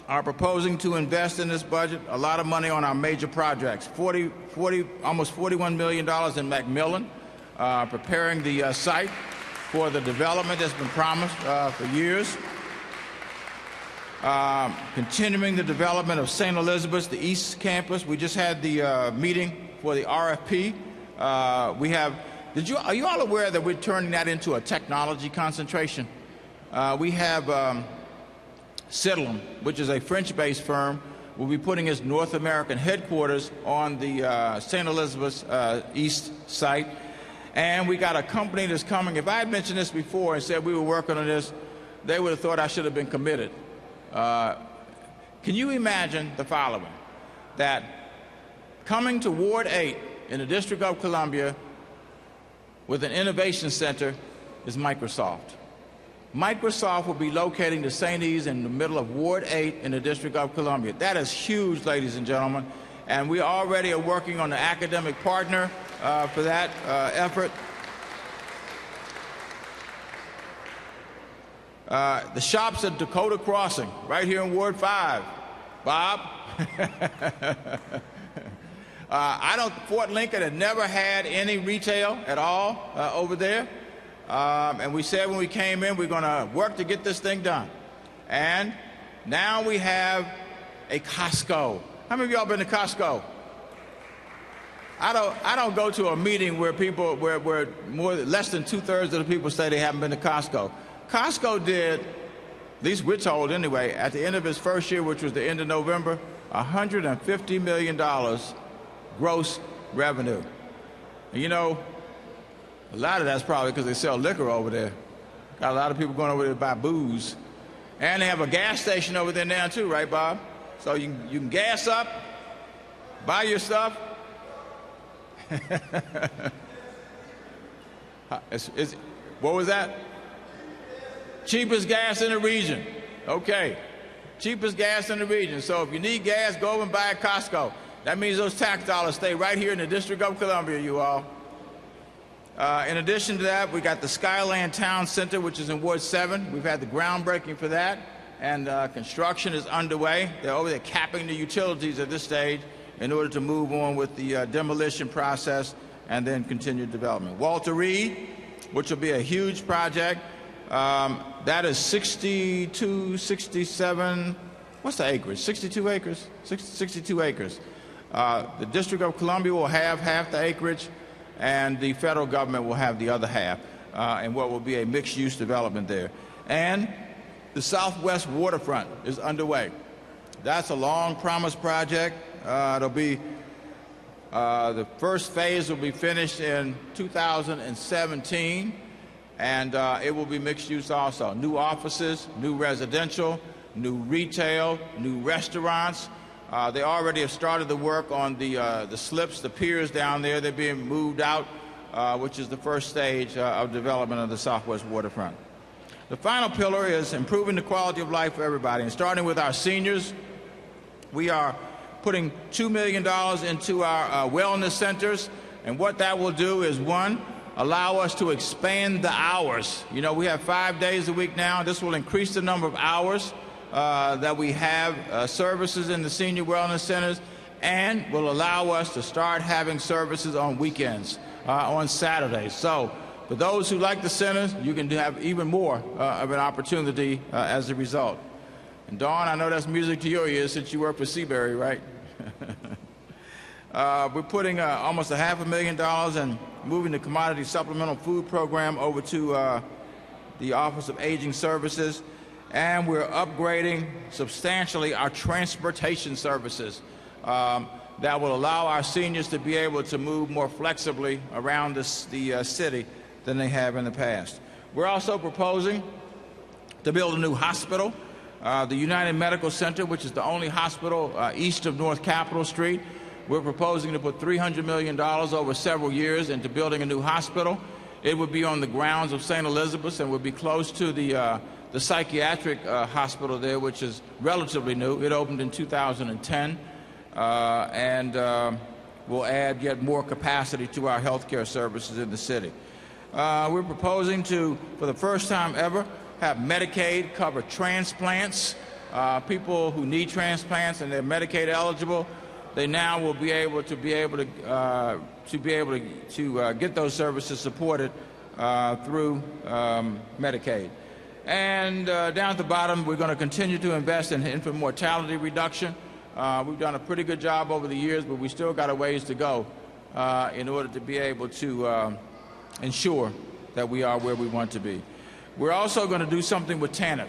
S2: are proposing to invest in this budget a lot of money on our major projects, almost $41 million in McMillan, preparing the site for the development that's been promised for years. Continuing the development of St. Elizabeth's, the East Campus. We just had the meeting for the RFP. Are you all aware that we're turning that into a technology concentration? We have Sidlam, which is a French-based firm, will be putting its North American headquarters on the St. Elizabeth's East site. And we got a company that's coming. If I had mentioned this before and said we were working on this, they would have thought I should have been committed. Can you imagine the following? That coming to Ward 8 in the District of Columbia with an innovation center is Microsoft. Microsoft will be locating the St. E's in the middle of Ward 8 in the District of Columbia. That is huge, ladies and gentlemen. And we already are working on the academic partner for that effort. The shops at Dakota Crossing, right here in Ward 5. Bob? Fort Lincoln had never had any retail at all over there. And we said when we came in, we're going to work to get this thing done. And now we have a Costco. How many of y'all been to Costco? I don't go to a meeting where less than 2/3 of the people say they haven't been to Costco. Costco did, at least we're told anyway, at the end of its first year, which was the end of November, $150 million gross revenue. And you know, a lot of that's probably because they sell liquor over there. Got a lot of people going over there to buy booze. And they have a gas station over there now too, right, Bob? So you can gas up, buy your stuff. What was that? Cheapest gas in the region. Okay. Cheapest gas in the region. So if you need gas, go over and buy at Costco. That means those tax dollars stay right here in the District of Columbia, you all. In addition to that, we got the Skyland Town Center, which is in Ward 7. We've had the groundbreaking for that, and construction is underway. They're over there capping the utilities at this stage in order to move on with the demolition process and then continued development. Walter Reed, which will be a huge project. That is 67, what's the acreage? 62 acres? 62 acres. The District of Columbia will have half the acreage, and the federal government will have the other half, and what will be a mixed-use development there. And the Southwest Waterfront is underway. That's a long-promised project. It'll be the first phase will be finished in 2017, and it will be mixed use also. New offices, new residential, new retail, new restaurants. They already have started the work on the slips, the piers down there. They're being moved out, which is the first stage of development of the Southwest Waterfront. The final pillar is improving the quality of life for everybody. And starting with our seniors, we are putting $2 million into our wellness centers. And what that will do is, one, allow us to expand the hours. You know, we have 5 days a week now. This will increase the number of hours that we have services in the senior wellness centers, and will allow us to start having services on weekends, on Saturdays. So for those who like the centers, you can have even more of an opportunity as a result. And Dawn, I know that's music to your ears since you work for Seabury, right? We're putting almost $500,000 and moving the commodity supplemental food program over to the Office of Aging Services. And we're upgrading substantially our transportation services that will allow our seniors to be able to move more flexibly around the city than they have in the past. We're also proposing to build a new hospital, the United Medical Center, which is the only hospital east of North Capitol Street. We're proposing to put $300 million over several years into building a new hospital. It would be on the grounds of St. Elizabeth's and would be close to the psychiatric hospital there, which is relatively new. It opened in 2010 and will add yet more capacity to our health care services in the city. We're proposing to, for the first time ever, have Medicaid cover transplants people who need transplants and they're Medicaid eligible, they now will be able to get those services supported through Medicaid. And down at the bottom, we're going to continue to invest in infant mortality reduction. We've done a pretty good job over the years, but we still got a ways to go in order to be able to ensure that we are where we want to be. We're also going to do something with TANF.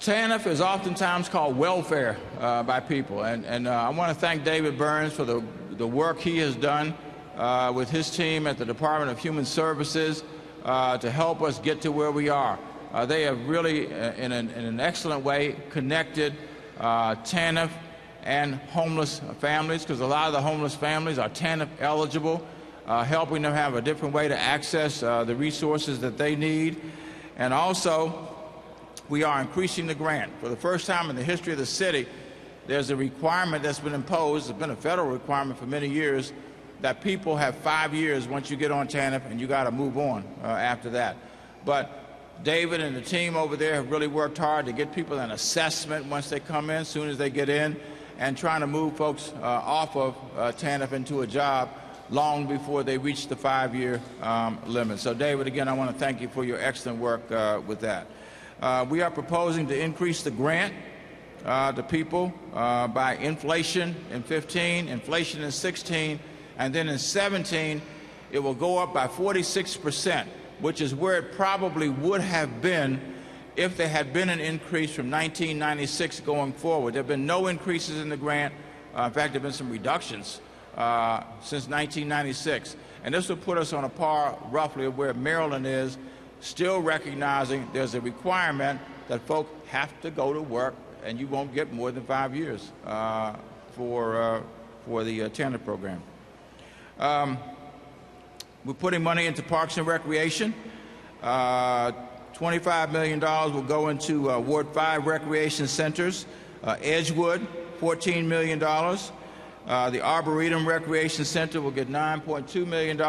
S2: TANF is oftentimes called welfare by people, and I want to thank David Burns for the work he has done with his team at the Department of Human Services to help us get to where we are. They have really, in an excellent way, connected TANF and homeless families, because a lot of the homeless families are TANF eligible, helping them have a different way to access the resources that they need. And also, we are increasing the grant. For the first time in the history of the city, there's a requirement that's been imposed, it's been a federal requirement for many years, that people have 5 years once you get on TANF, and you got to move on after that. But David and the team over there have really worked hard to get people an assessment once they come in, as soon as they get in, and trying to move folks off of TANF into a job long before they reach the 5-year limit. So David, again, I want to thank you for your excellent work with that. We are proposing to increase the grant to people by inflation in 15, inflation in 16, and then in 17, it will go up by 46%, which is where it probably would have been if there had been an increase from 1996 going forward. There have been no increases in the grant. In fact, there have been some reductions since 1996. And this will put us on a par roughly of where Maryland is, still recognizing there's a requirement that folk have to go to work, and you won't get more than 5 years for the TANF program. We're putting money into Parks and Recreation. $25 million will go into Ward 5 recreation centers. Edgewood, $14 million. The Arboretum Recreation Center will get $9.2 million.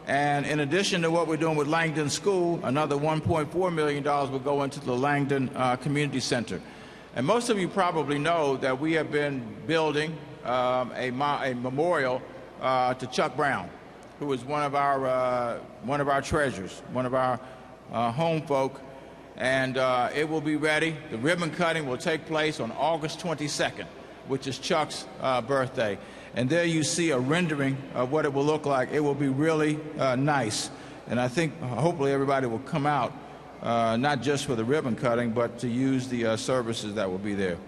S2: And in addition to what we're doing with Langdon School, another $1.4 million will go into the Langdon Community Center. And most of you probably know that we have been building a memorial to Chuck Brown, who is one of our treasures, one of our home folk, and it will be ready. The ribbon cutting will take place on August 22nd, which is Chuck's birthday. And there you see a rendering of what it will look like. It will be really nice. And I think hopefully everybody will come out, not just for the ribbon cutting, but to use the services that will be there.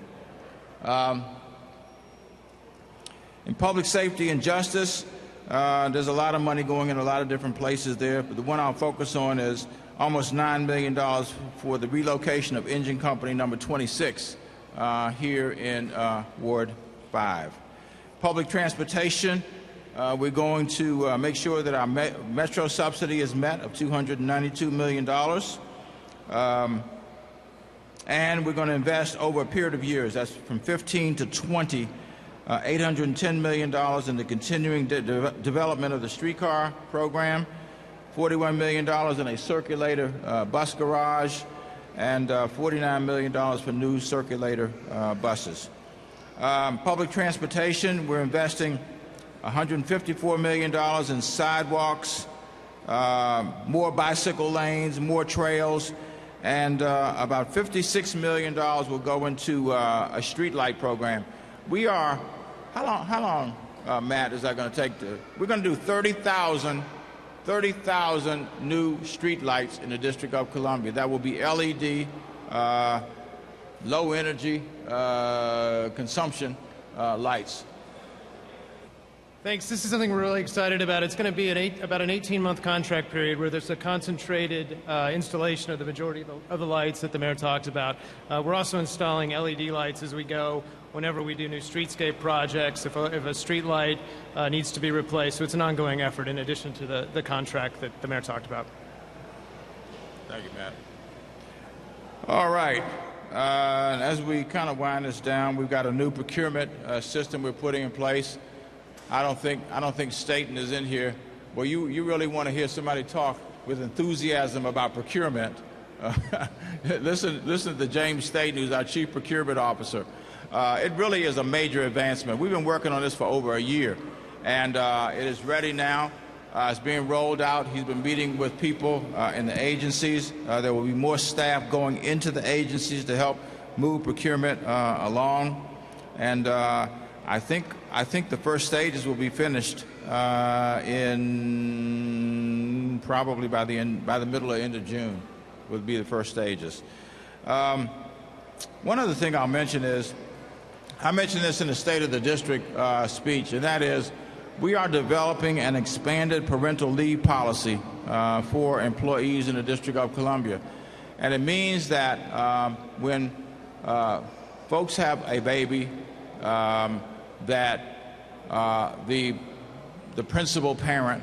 S2: In public safety and justice, there's a lot of money going in a lot of different places there, but the one I'll focus on is almost $9 million for the relocation of engine company number 26 here in Ward 5. Public transportation, we're going to make sure that our metro subsidy is met of $292 million. And we're going to invest over a period of years, that's from 15 to 20, $810 million in the continuing development of the streetcar program, $41 million in a circulator bus garage, and $49 million for new circulator buses. Public transportation, we're investing $154 million in sidewalks, more bicycle lanes, more trails, and about $56 million will go into a streetlight program. We are, how long, Matt, is that going to take? We're going to do 30,000 new streetlights in the District of Columbia. That will be LED, low energy consumption lights.
S4: Thanks. This is something we're really excited about. It's going to be about an 18-month contract period where there's a concentrated installation of the majority of the lights that the mayor talked about. We're also installing LED lights as we go whenever we do new streetscape projects, if a street light needs to be replaced. So it's an ongoing effort in addition to the contract that the mayor talked about.
S2: Thank you, Matt. All right. As we kind of wind this down, we've got a new procurement system we're putting in place. I don't think Staten is in here. Well, you really want to hear somebody talk with enthusiasm about procurement. listen to James Staten, who's our Chief Procurement Officer. It really is a major advancement. We've been working on this for over a year, and it is ready now. It's being rolled out. He's been meeting with people in the agencies. There will be more staff going into the agencies to help move procurement along. And I think the first stages will be finished in probably by the middle or end of June. Would be the first stages. One other thing I'll mention is, I mentioned this in the State of the District speech, and that is, we are developing an expanded parental leave policy for employees in the District of Columbia. And it means that when folks have a baby, that the principal parent,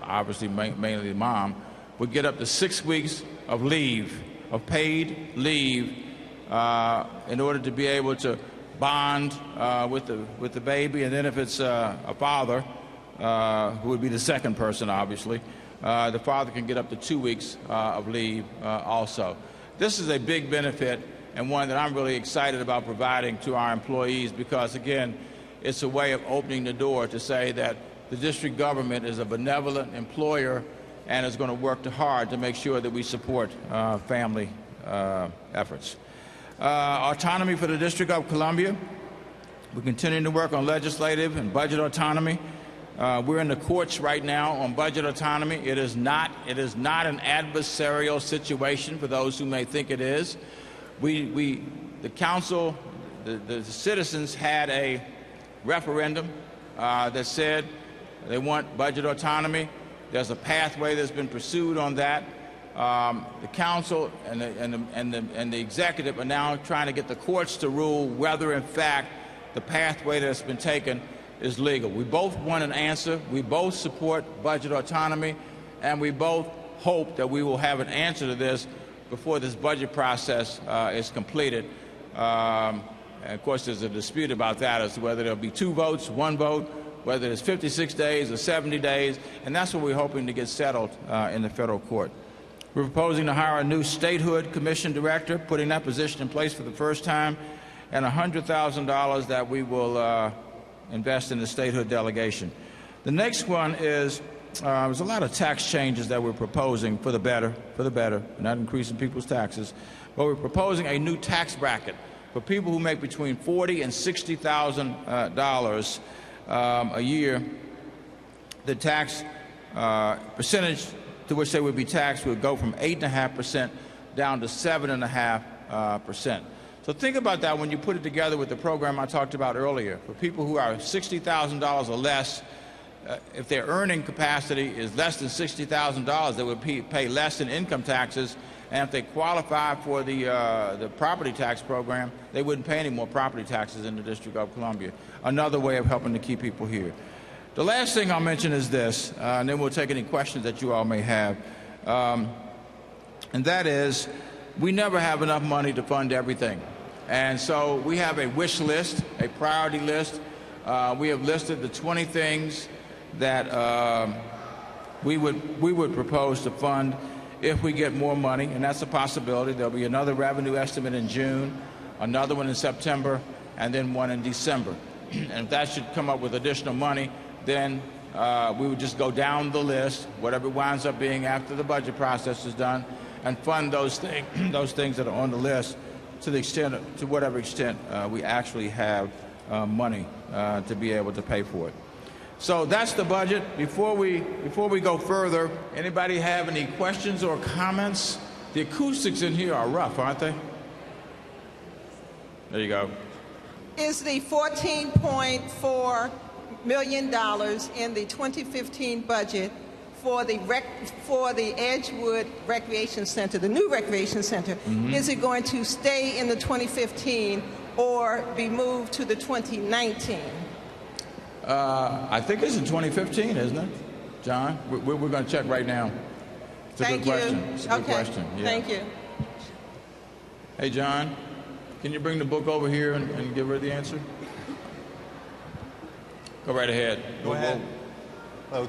S2: obviously mainly the mom, would get up to 6 weeks of leave, of paid leave, in order to be able to bond with the baby. And then if it's a father, who would be the second person, obviously, the father can get up to 2 weeks of leave also. This is a big benefit, and one that I'm really excited about providing to our employees, because, again, it's a way of opening the door to say that the district government is a benevolent employer and is going to work hard to make sure that we support family efforts. Autonomy for the District of Columbia. We're continuing to work on legislative and budget autonomy. We're in the courts right now on budget autonomy. It is not an adversarial situation for those who may think it is. The council, the citizens had a referendum that said they want budget autonomy. There's a pathway that's been pursued on that. The council and the executive are now trying to get the courts to rule whether, in fact, the pathway that's been taken is legal. We both want an answer. We both support budget autonomy, and we both hope that we will have an answer to this before this budget process is completed. And of course, there's a dispute about that as to whether there'll be 2 votes, 1 vote, whether it's 56 days or 70 days, and that's what we're hoping to get settled in the federal court. We're proposing to hire a new statehood commission director, putting that position in place for the first time, and $100,000 that we will invest in the statehood delegation. The next one is, there's a lot of tax changes that we're proposing for the better. We're not increasing people's taxes, but we're proposing a new tax bracket for people who make between $40,000 and $60,000 a year. The tax percentage to which they would be taxed would go from 8.5% down to 7.5%. So think about that when you put it together with the program I talked about earlier. For people who are $60,000 or less, if their earning capacity is less than $60,000, they would pay less in income taxes, and if they qualify for the property tax program, they wouldn't pay any more property taxes in the District of Columbia. Another way of helping to keep people here. The last thing I'll mention is this, and then we'll take any questions that you all may have, and that is, we never have enough money to fund everything. And so we have a wish list, a priority list. We have listed the 20 things that we would propose to fund if we get more money, and that's a possibility. There'll be another revenue estimate in June, another one in September, and then one in December. And if that should come up with additional money, then we would just go down the list, whatever it winds up being after the budget process is done, and fund those things that are on the list to whatever extent we actually have money to be able to pay for it. So that's the budget. Before we go further, anybody have any questions or comments? The acoustics in here are rough, aren't they? There you go.
S5: Is the $14.4 million in the 2015 budget for the Edgewood Recreation Center, the new recreation center, is it going to stay in the 2015 or be moved to the 2019?
S2: I think it's in 2015, isn't it, John? We're going to check right now. It's a good question. It's a good question. Yeah.
S5: Thank you.
S2: Hey, John, can you bring the book over here and give her the answer? Go right ahead.
S6: Go ahead.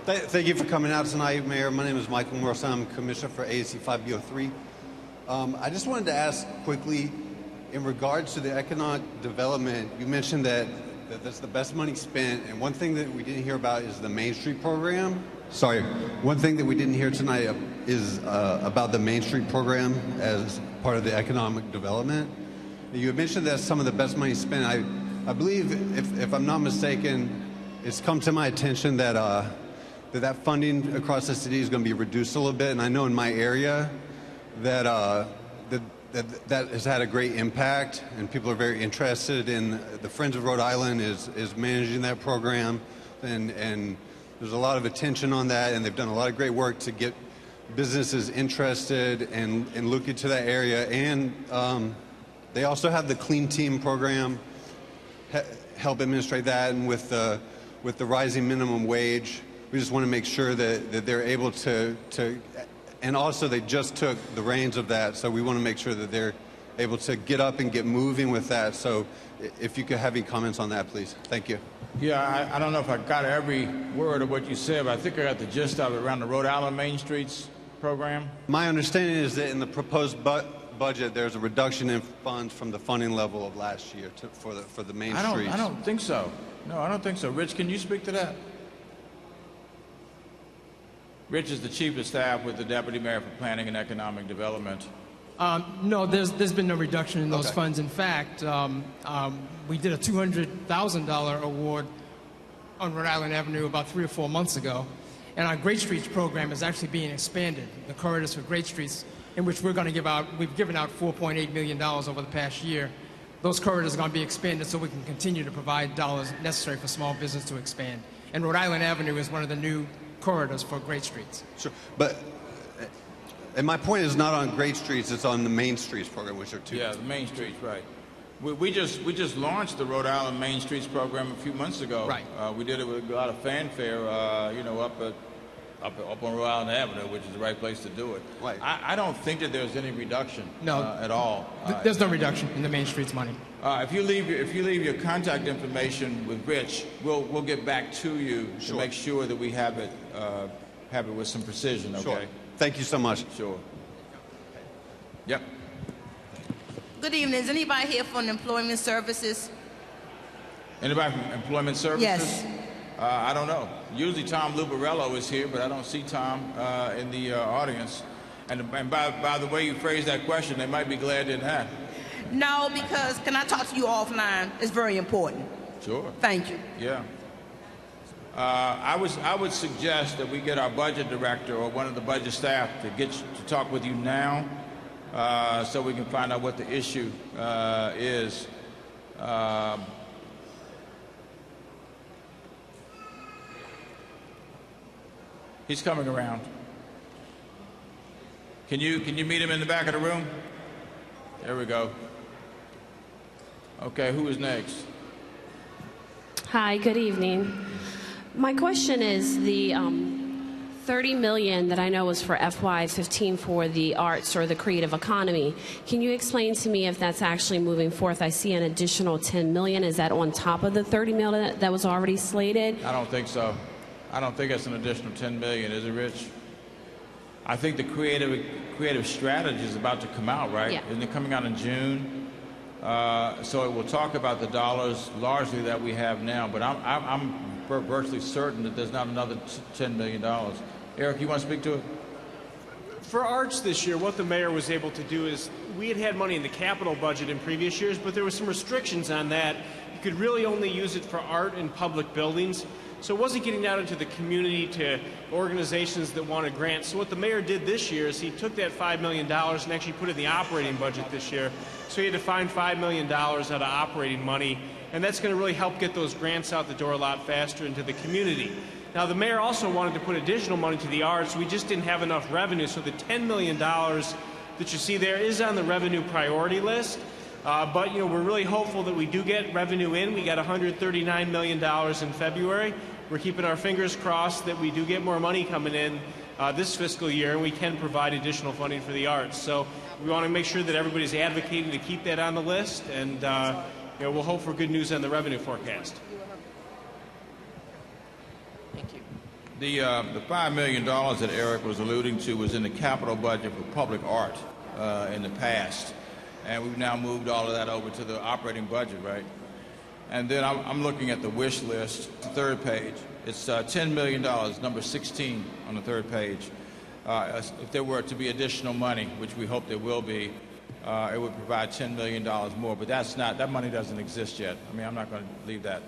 S6: Thank you for coming out tonight, Mayor. My name is Michael Morrison. I'm Commissioner for ASC 5B03. I just wanted to ask quickly, in regards to the economic development, you mentioned that that's the best money spent, and one thing that we didn't hear about is the Main Street program. Sorry, one thing that we didn't hear tonight is about the Main Street program as part of the economic development. You had mentioned that some of the best money spent. I believe, if I'm not mistaken, it's come to my attention that that funding across the city is going to be reduced a little bit, and I know in my area that that has had a great impact, and people are very interested in. The Friends of Rhode Island is managing that program, and there's a lot of attention on that, and they've done a lot of great work to get businesses interested and look into that area. And they also have the Clean Team program, help administrate that, and with the rising minimum wage, we just want to make sure that they're able to and also they just took the reins of that, so we want to make sure that they're able to get up and get moving with that. So if you could have any comments on that, please. Thank you.
S2: Yeah, I don't know if I got every word of what you said, but I think I got the gist of it around the Rhode Island Main Streets program.
S6: My understanding is that in the proposed budget, there's a reduction in funds from the funding level of last year for the main streets.
S2: I don't think so. No, I don't think so. Rich, can you speak to that? Rich is the Chief of Staff with the Deputy Mayor for Planning and Economic Development.
S7: No, there's been no reduction in those funds. In fact, we did a $200,000 award on Rhode Island Avenue about 3 or 4 months ago, and our Great Streets program is actually being expanded. The corridors for Great Streets, in which we've given out $4.8 million over the past year. Those corridors are going to be expanded so we can continue to provide dollars necessary for small business to expand. And Rhode Island Avenue is one of the new corridors for Great Streets.
S6: Sure, but and my point is not on Great Streets; it's on the Main Streets program, which are two.
S2: Yeah, the Main Streets, right. We just launched the Rhode Island Main Streets program a few months ago.
S7: Right.
S2: We did it with a lot of fanfare, up on Rhode Island Avenue, which is the right place to do it.
S6: Right.
S2: I don't think that there's any reduction at all.
S7: There's no reduction in the Main Streets money.
S2: If you leave your contact information with Rich, we'll get back to you to make sure that we have it with some precision. Okay.
S6: Sure. Thank you so much.
S2: Sure. Yep.
S8: Good evening. Is anybody here from Employment Services?
S2: Anybody from Employment Services?
S8: Yes.
S2: I don't know. Usually Tom Lubarello is here, but I don't see Tom in the audience. And by the way you phrased that question, they might be glad they didn't have.
S8: No, because can I talk to you offline? It's very important.
S2: Sure.
S8: Thank you.
S2: Yeah. I would suggest that we get our budget director or one of the budget staff to talk with you now, so we can find out what the issue is. He's coming around. Can you meet him in the back of the room? There we go. Okay, who is next?
S9: Hi, good evening. My question is the $30 million that I know was for FY15 for the arts or the creative economy. Can you explain to me if that's actually moving forth? I see an additional $10 million. Is that on top of the $30 million that was already slated?
S2: I don't think so. I don't think it's an additional $10 million, is it, Rich? I think the creative strategy is about to come out, right?
S9: Yeah.
S2: Isn't it coming out in June? So it will talk about the dollars largely that we have now, but I'm virtually certain that there's not another $10 million. Eric, you want to speak to it?
S3: For arts this year, what the mayor was able to do is we had money in the capital budget in previous years, but there were some restrictions on that. You could really only use it for art in public buildings. So it wasn't getting out into the community to organizations that wanted grants. So what the mayor did this year is he took that $5 million and actually put it in the operating budget this year. So he had to find $5 million out of operating money, and that's going to really help get those grants out the door a lot faster into the community. Now, the mayor also wanted to put additional money to the arts. We just didn't have enough revenue. So the $10 million that you see there is on the revenue priority list. But, we're really hopeful that we do get revenue in. We got $139 million in February. We're keeping our fingers crossed that we do get more money coming in this fiscal year, and we can provide additional funding for the arts. So we want to make sure that everybody's advocating to keep that on the list, and we'll hope for good news on the revenue forecast.
S8: Thank you.
S2: The $5 million that Eric was alluding to was in the capital budget for public art. in the past. And we've now moved all of that over to the operating budget, right? And then I'm looking at the wish list, the third page. It's $10 million, number 16 on the third page. If there were to be additional money, which we hope there will be, it would provide $10 million more. But that money doesn't exist yet. I mean, I'm not going to leave that.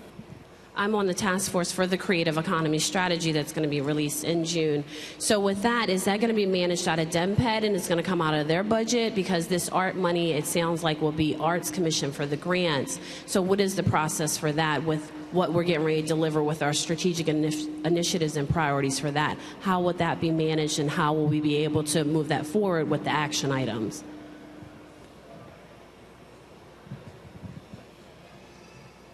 S9: I'm on the task force for the Creative Economy Strategy that's going to be released in June. So with that, is that going to be managed out of DEMPED and it's going to come out of their budget? Because this art money, it sounds like, will be Arts Commission for the grants. So what is the process for that with what we're getting ready to deliver with our strategic initiatives and priorities for that? How would that be managed and how will we be able to move that forward with the action items?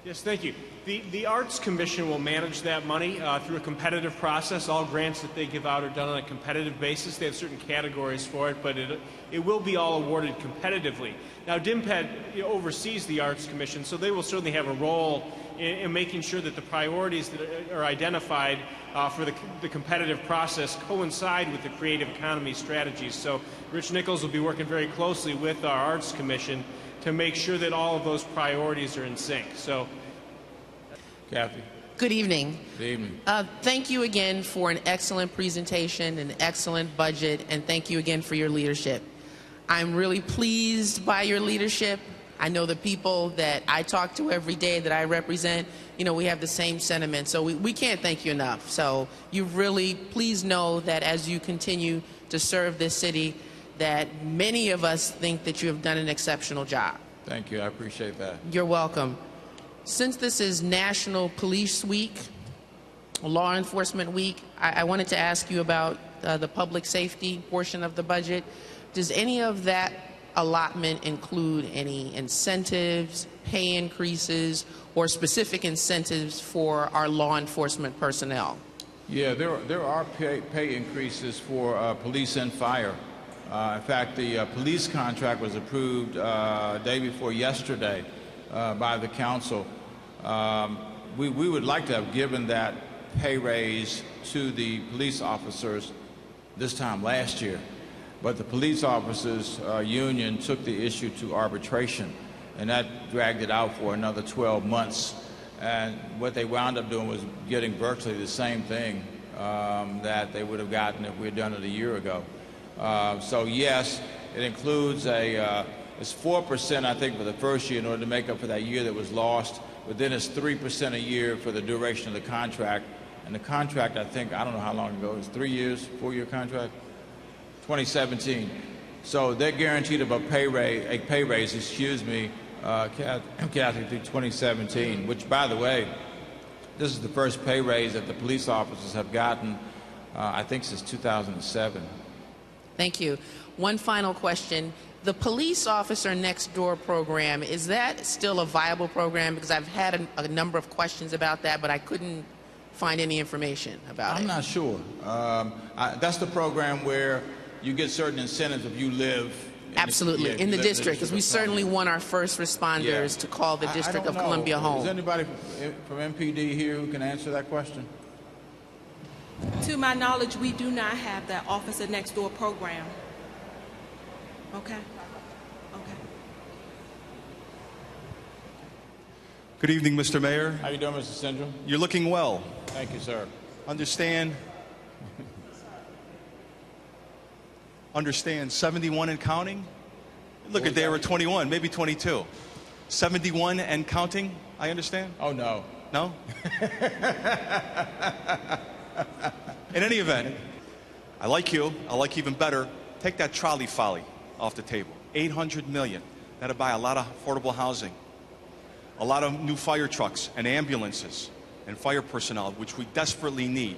S3: Yes, thank you. The Arts Commission will manage that money through a competitive process. All grants that they give out are done on a competitive basis. They have certain categories for it, but it will be all awarded competitively. Now, DIMPED oversees the Arts Commission, so they will certainly have a role in making sure that the priorities that are identified for the competitive process coincide with the creative economy strategies. So Rich Nichols will be working very closely with our Arts Commission to make sure that all of those priorities are in sync. So,
S2: Kathy.
S10: Good evening.
S2: Good evening.
S10: Thank you again for an excellent presentation, an excellent budget, and thank you again for your leadership. I'm really pleased by your leadership. I know the people that I talk to every day that I represent, we have the same sentiment. So we can't thank you enough. So you really, please know that as you continue to serve this city, that many of us think that you have done an exceptional job.
S2: Thank you. I appreciate that.
S10: You're welcome. Since this is National Police Week, Law Enforcement Week, I wanted to ask you about the public safety portion of the budget. Does any of that allotment include any incentives, pay increases, or specific incentives for our law enforcement personnel?
S2: Yeah, there are pay increases for police and fire. In fact, the police contract was approved day before yesterday by the council. We would like to have given that pay raise to the police officers this time last year, but the police officers union took the issue to arbitration, and that dragged it out for another 12 months. And what they wound up doing was getting virtually the same thing that they would have gotten if we had done it a year ago. So yes, it includes it's 4%, I think, for the first year in order to make up for that year that was lost, but then it's 3% a year for the duration of the contract. And the contract, I think, I don't know how long ago, it was 3 years, 4-year contract? 2017. So they're guaranteed a pay raise, Kathy, through 2017, which, by the way, this is the first pay raise that the police officers have gotten, I think, since 2007.
S10: Thank you. One final question. The Police Officer Next Door program, is that still a viable program? Because I've had a number of questions about that, but I couldn't find any information about it.
S2: I'm not sure. That's the program where you get certain incentives if you live
S10: Absolutely, in the district, because we certainly want our first responders to call the District of Columbia home.
S2: Is anybody from MPD here who can answer that question?
S11: To my knowledge, we do not have that Officer Next Door program. Okay. Okay.
S12: Good evening, Mr. Mayor.
S2: How you doing, Mr. Syndrome?
S12: You're looking well.
S2: Thank you, sir.
S12: Understand 71 and counting? Look at, they were 21, maybe 22. 71 and counting, I understand?
S2: Oh, no.
S12: No? In any event, I like you. I like you even better. Take that trolley folly off the table. $800 million. That'll buy a lot of affordable housing, a lot of new fire trucks and ambulances and fire personnel, which we desperately need.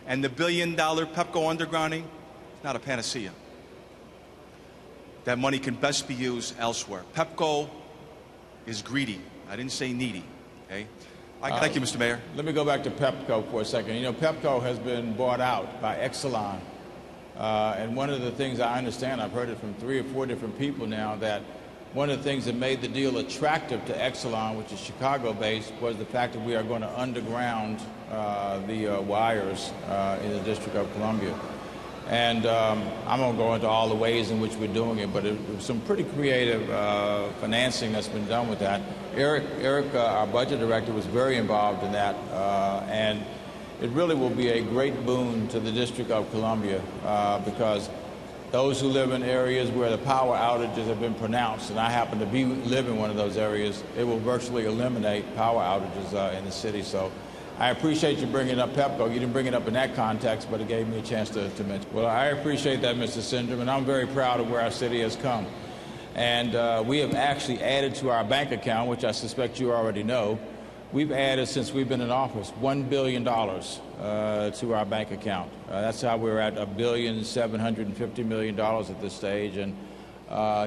S12: And the $1 billion Pepco undergrounding, not a panacea. That money can best be used elsewhere. Pepco is greedy. I didn't say needy. Okay? Thank you, Mr. Mayor.
S2: Let me go back to Pepco for a second. You know, Pepco has been bought out by Exelon. And one of the things I understand, I've heard it from 3 or 4 different people now, that one of the things that made the deal attractive to Exelon, which is Chicago-based, was the fact that we are going to underground the wires in the District of Columbia. And I'm going to go into all the ways in which we're doing it, but it was some pretty creative financing that's been done with that. Eric, our budget director, was very involved in that, and it really will be a great boon to the District of Columbia because those who live in areas where the power outages have been pronounced, and I happen to live in one of those areas, it will virtually eliminate power outages in the city. So I appreciate you bringing up PEPCO. You didn't bring it up in that context, but it gave me a chance to mention. Well, I appreciate that, Mr. Syndrome, and I'm very proud of where our city has come. And we have actually added to our bank account, which I suspect you already know. We've added, since we've been in office, $1 billion to our bank account. That's how we're at $1.75 billion at this stage. And,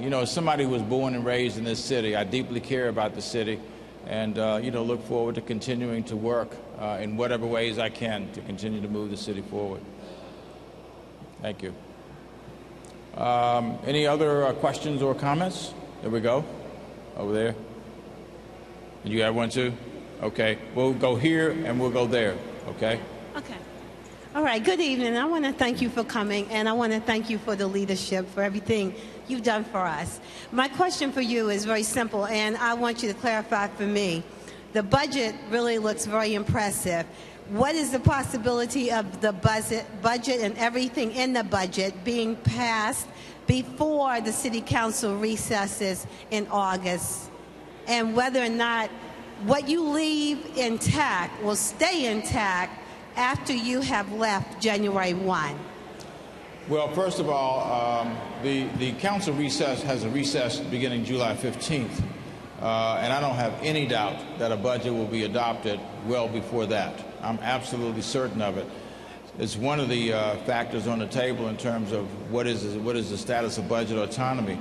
S2: you know, as somebody who was born and raised in this city, I deeply care about the city and, you know, look forward to continuing to work in whatever ways I can to continue to move the city forward. Thank you. Any other questions or comments? There we go. Over there. And you have one too? Okay. We'll go here and we'll go there. Okay?
S13: Okay. All right. Good evening. I want to thank you for coming, and I want to thank you for the leadership, for everything you've done for us. My question for you is very simple, and I want you to clarify for me. The budget really looks very impressive. What is the possibility of the budget and everything in the budget being passed before the City Council recesses in August? And whether or not what you leave intact will stay intact after you have left January 1?
S2: Well, first of all, the council recess has a recess beginning July 15th, and I don't have any doubt that a budget will be adopted well before that. I'm absolutely certain of it. It's one of the factors on the table in terms of what is the status of budget autonomy.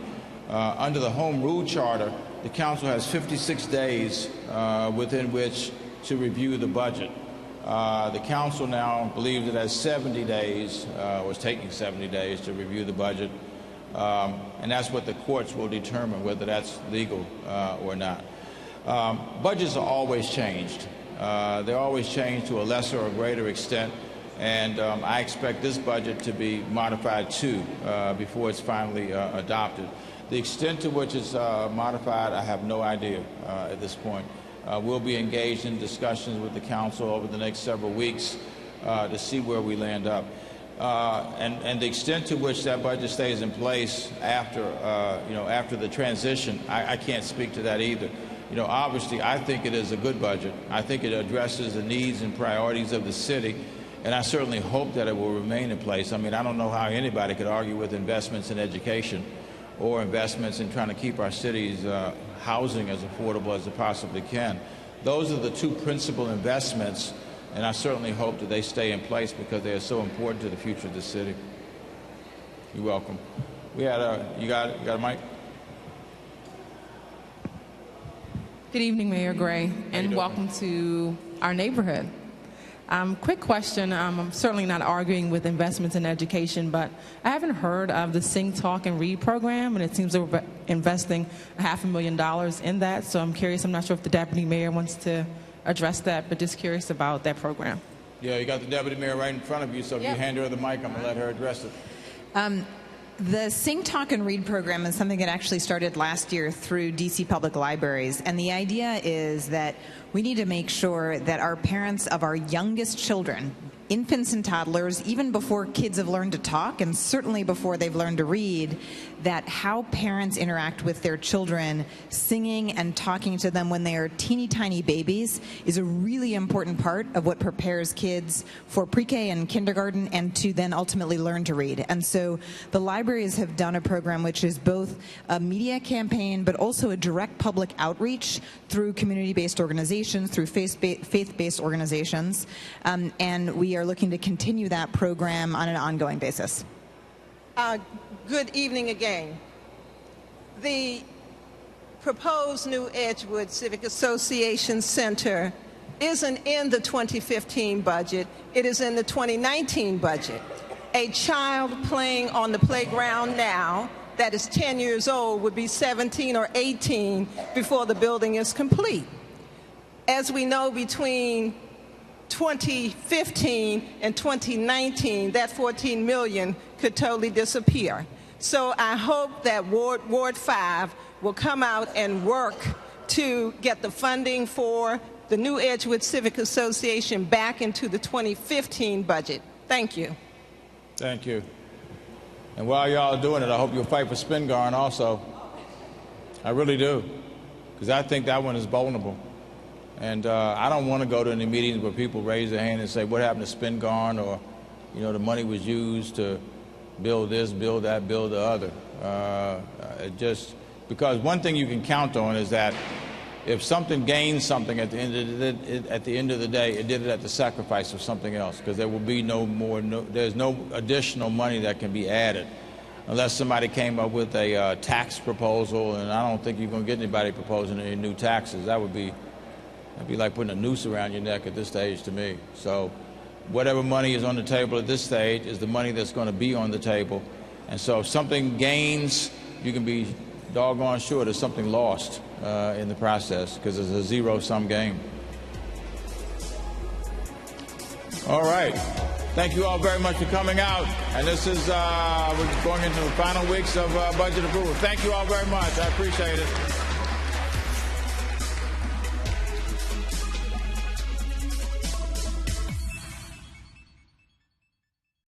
S2: Under the Home Rule Charter, the council has 56 days within which to review the budget. The council now believes it has 70 days, was taking 70 days to review the budget, and that's what the courts will determine, whether that's legal or not. Budgets are always changed. They're always changed to a lesser or greater extent, and I expect this budget to be modified too before it's finally adopted. The extent to which it's modified, I have no idea at this point. We'll be engaged in discussions with the council over the next several weeks to see where we land up. And the extent to which that budget stays in place after, after the transition, I can't speak to that either. You know, obviously, I think it is a good budget. I think it addresses the needs and priorities of the city, and I certainly hope that it will remain in place. I mean, I don't know how anybody could argue with investments in education or investments in trying to keep our city's housing as affordable as it possibly can. Those are the two principal investments, and I certainly hope that they stay in place because they are so important to the future of the city. You're welcome. We had you got a mic?
S14: Good evening, Mayor Gray, and welcome to our neighborhood. Quick question. I'm certainly not arguing with investments in education, but I haven't heard of the Sing, Talk, and Read program, and it seems that we're investing $500,000 in that. So I'm curious. I'm not sure if the deputy mayor wants to address that, but just curious about that program.
S2: Yeah, you got the deputy mayor right in front of you, so if you hand her the mic, I'm going to let her address it.
S15: The Sing, Talk, and Read program is something that actually started last year through DC Public Libraries. And the idea is that we need to make sure that our parents of our youngest children, infants and toddlers, even before kids have learned to talk, and certainly before they've learned to read, that how parents interact with their children, singing and talking to them when they are teeny tiny babies, is a really important part of what prepares kids for pre-K and kindergarten and to then ultimately learn to read. And so the libraries have done a program which is both a media campaign but also a direct public outreach through community-based organizations, through faith-based organizations, and we are looking to continue that program on an ongoing basis.
S5: Good evening again. The proposed new Edgewood Civic Association Center isn't in the 2015 budget. It is in the 2019 budget. A child playing on the playground now that is 10 years old would be 17 or 18 before the building is complete. As we know, between 2015 and 2019, that $14 million could totally disappear. So I hope that Ward 5 will come out and work to get the funding for the new Edgewood Civic Association back into the 2015 budget. Thank you.
S2: Thank you. And while y'all are doing it, I hope you'll fight for Spingarn also. I really do, because I think that one is vulnerable. And I don't want to go to any meetings where people raise their hand and say, what happened to Spingarn, or, you know, the money was used to build this, build that, build the other. Because one thing you can count on is that if something gains something at the end of the day, it did it at the sacrifice of something else, because there will be there's no additional money that can be added unless somebody came up with a tax proposal, and I don't think you're going to get anybody proposing any new taxes. That'd be like putting a noose around your neck at this stage to me. So whatever money is on the table at this stage is the money that's going to be on the table. And so if something gains, you can be doggone sure there's something lost in the process, because it's a zero-sum game. All right. Thank you all very much for coming out. And this is, we're going into the final weeks of budget approval. Thank you all very much. I appreciate it.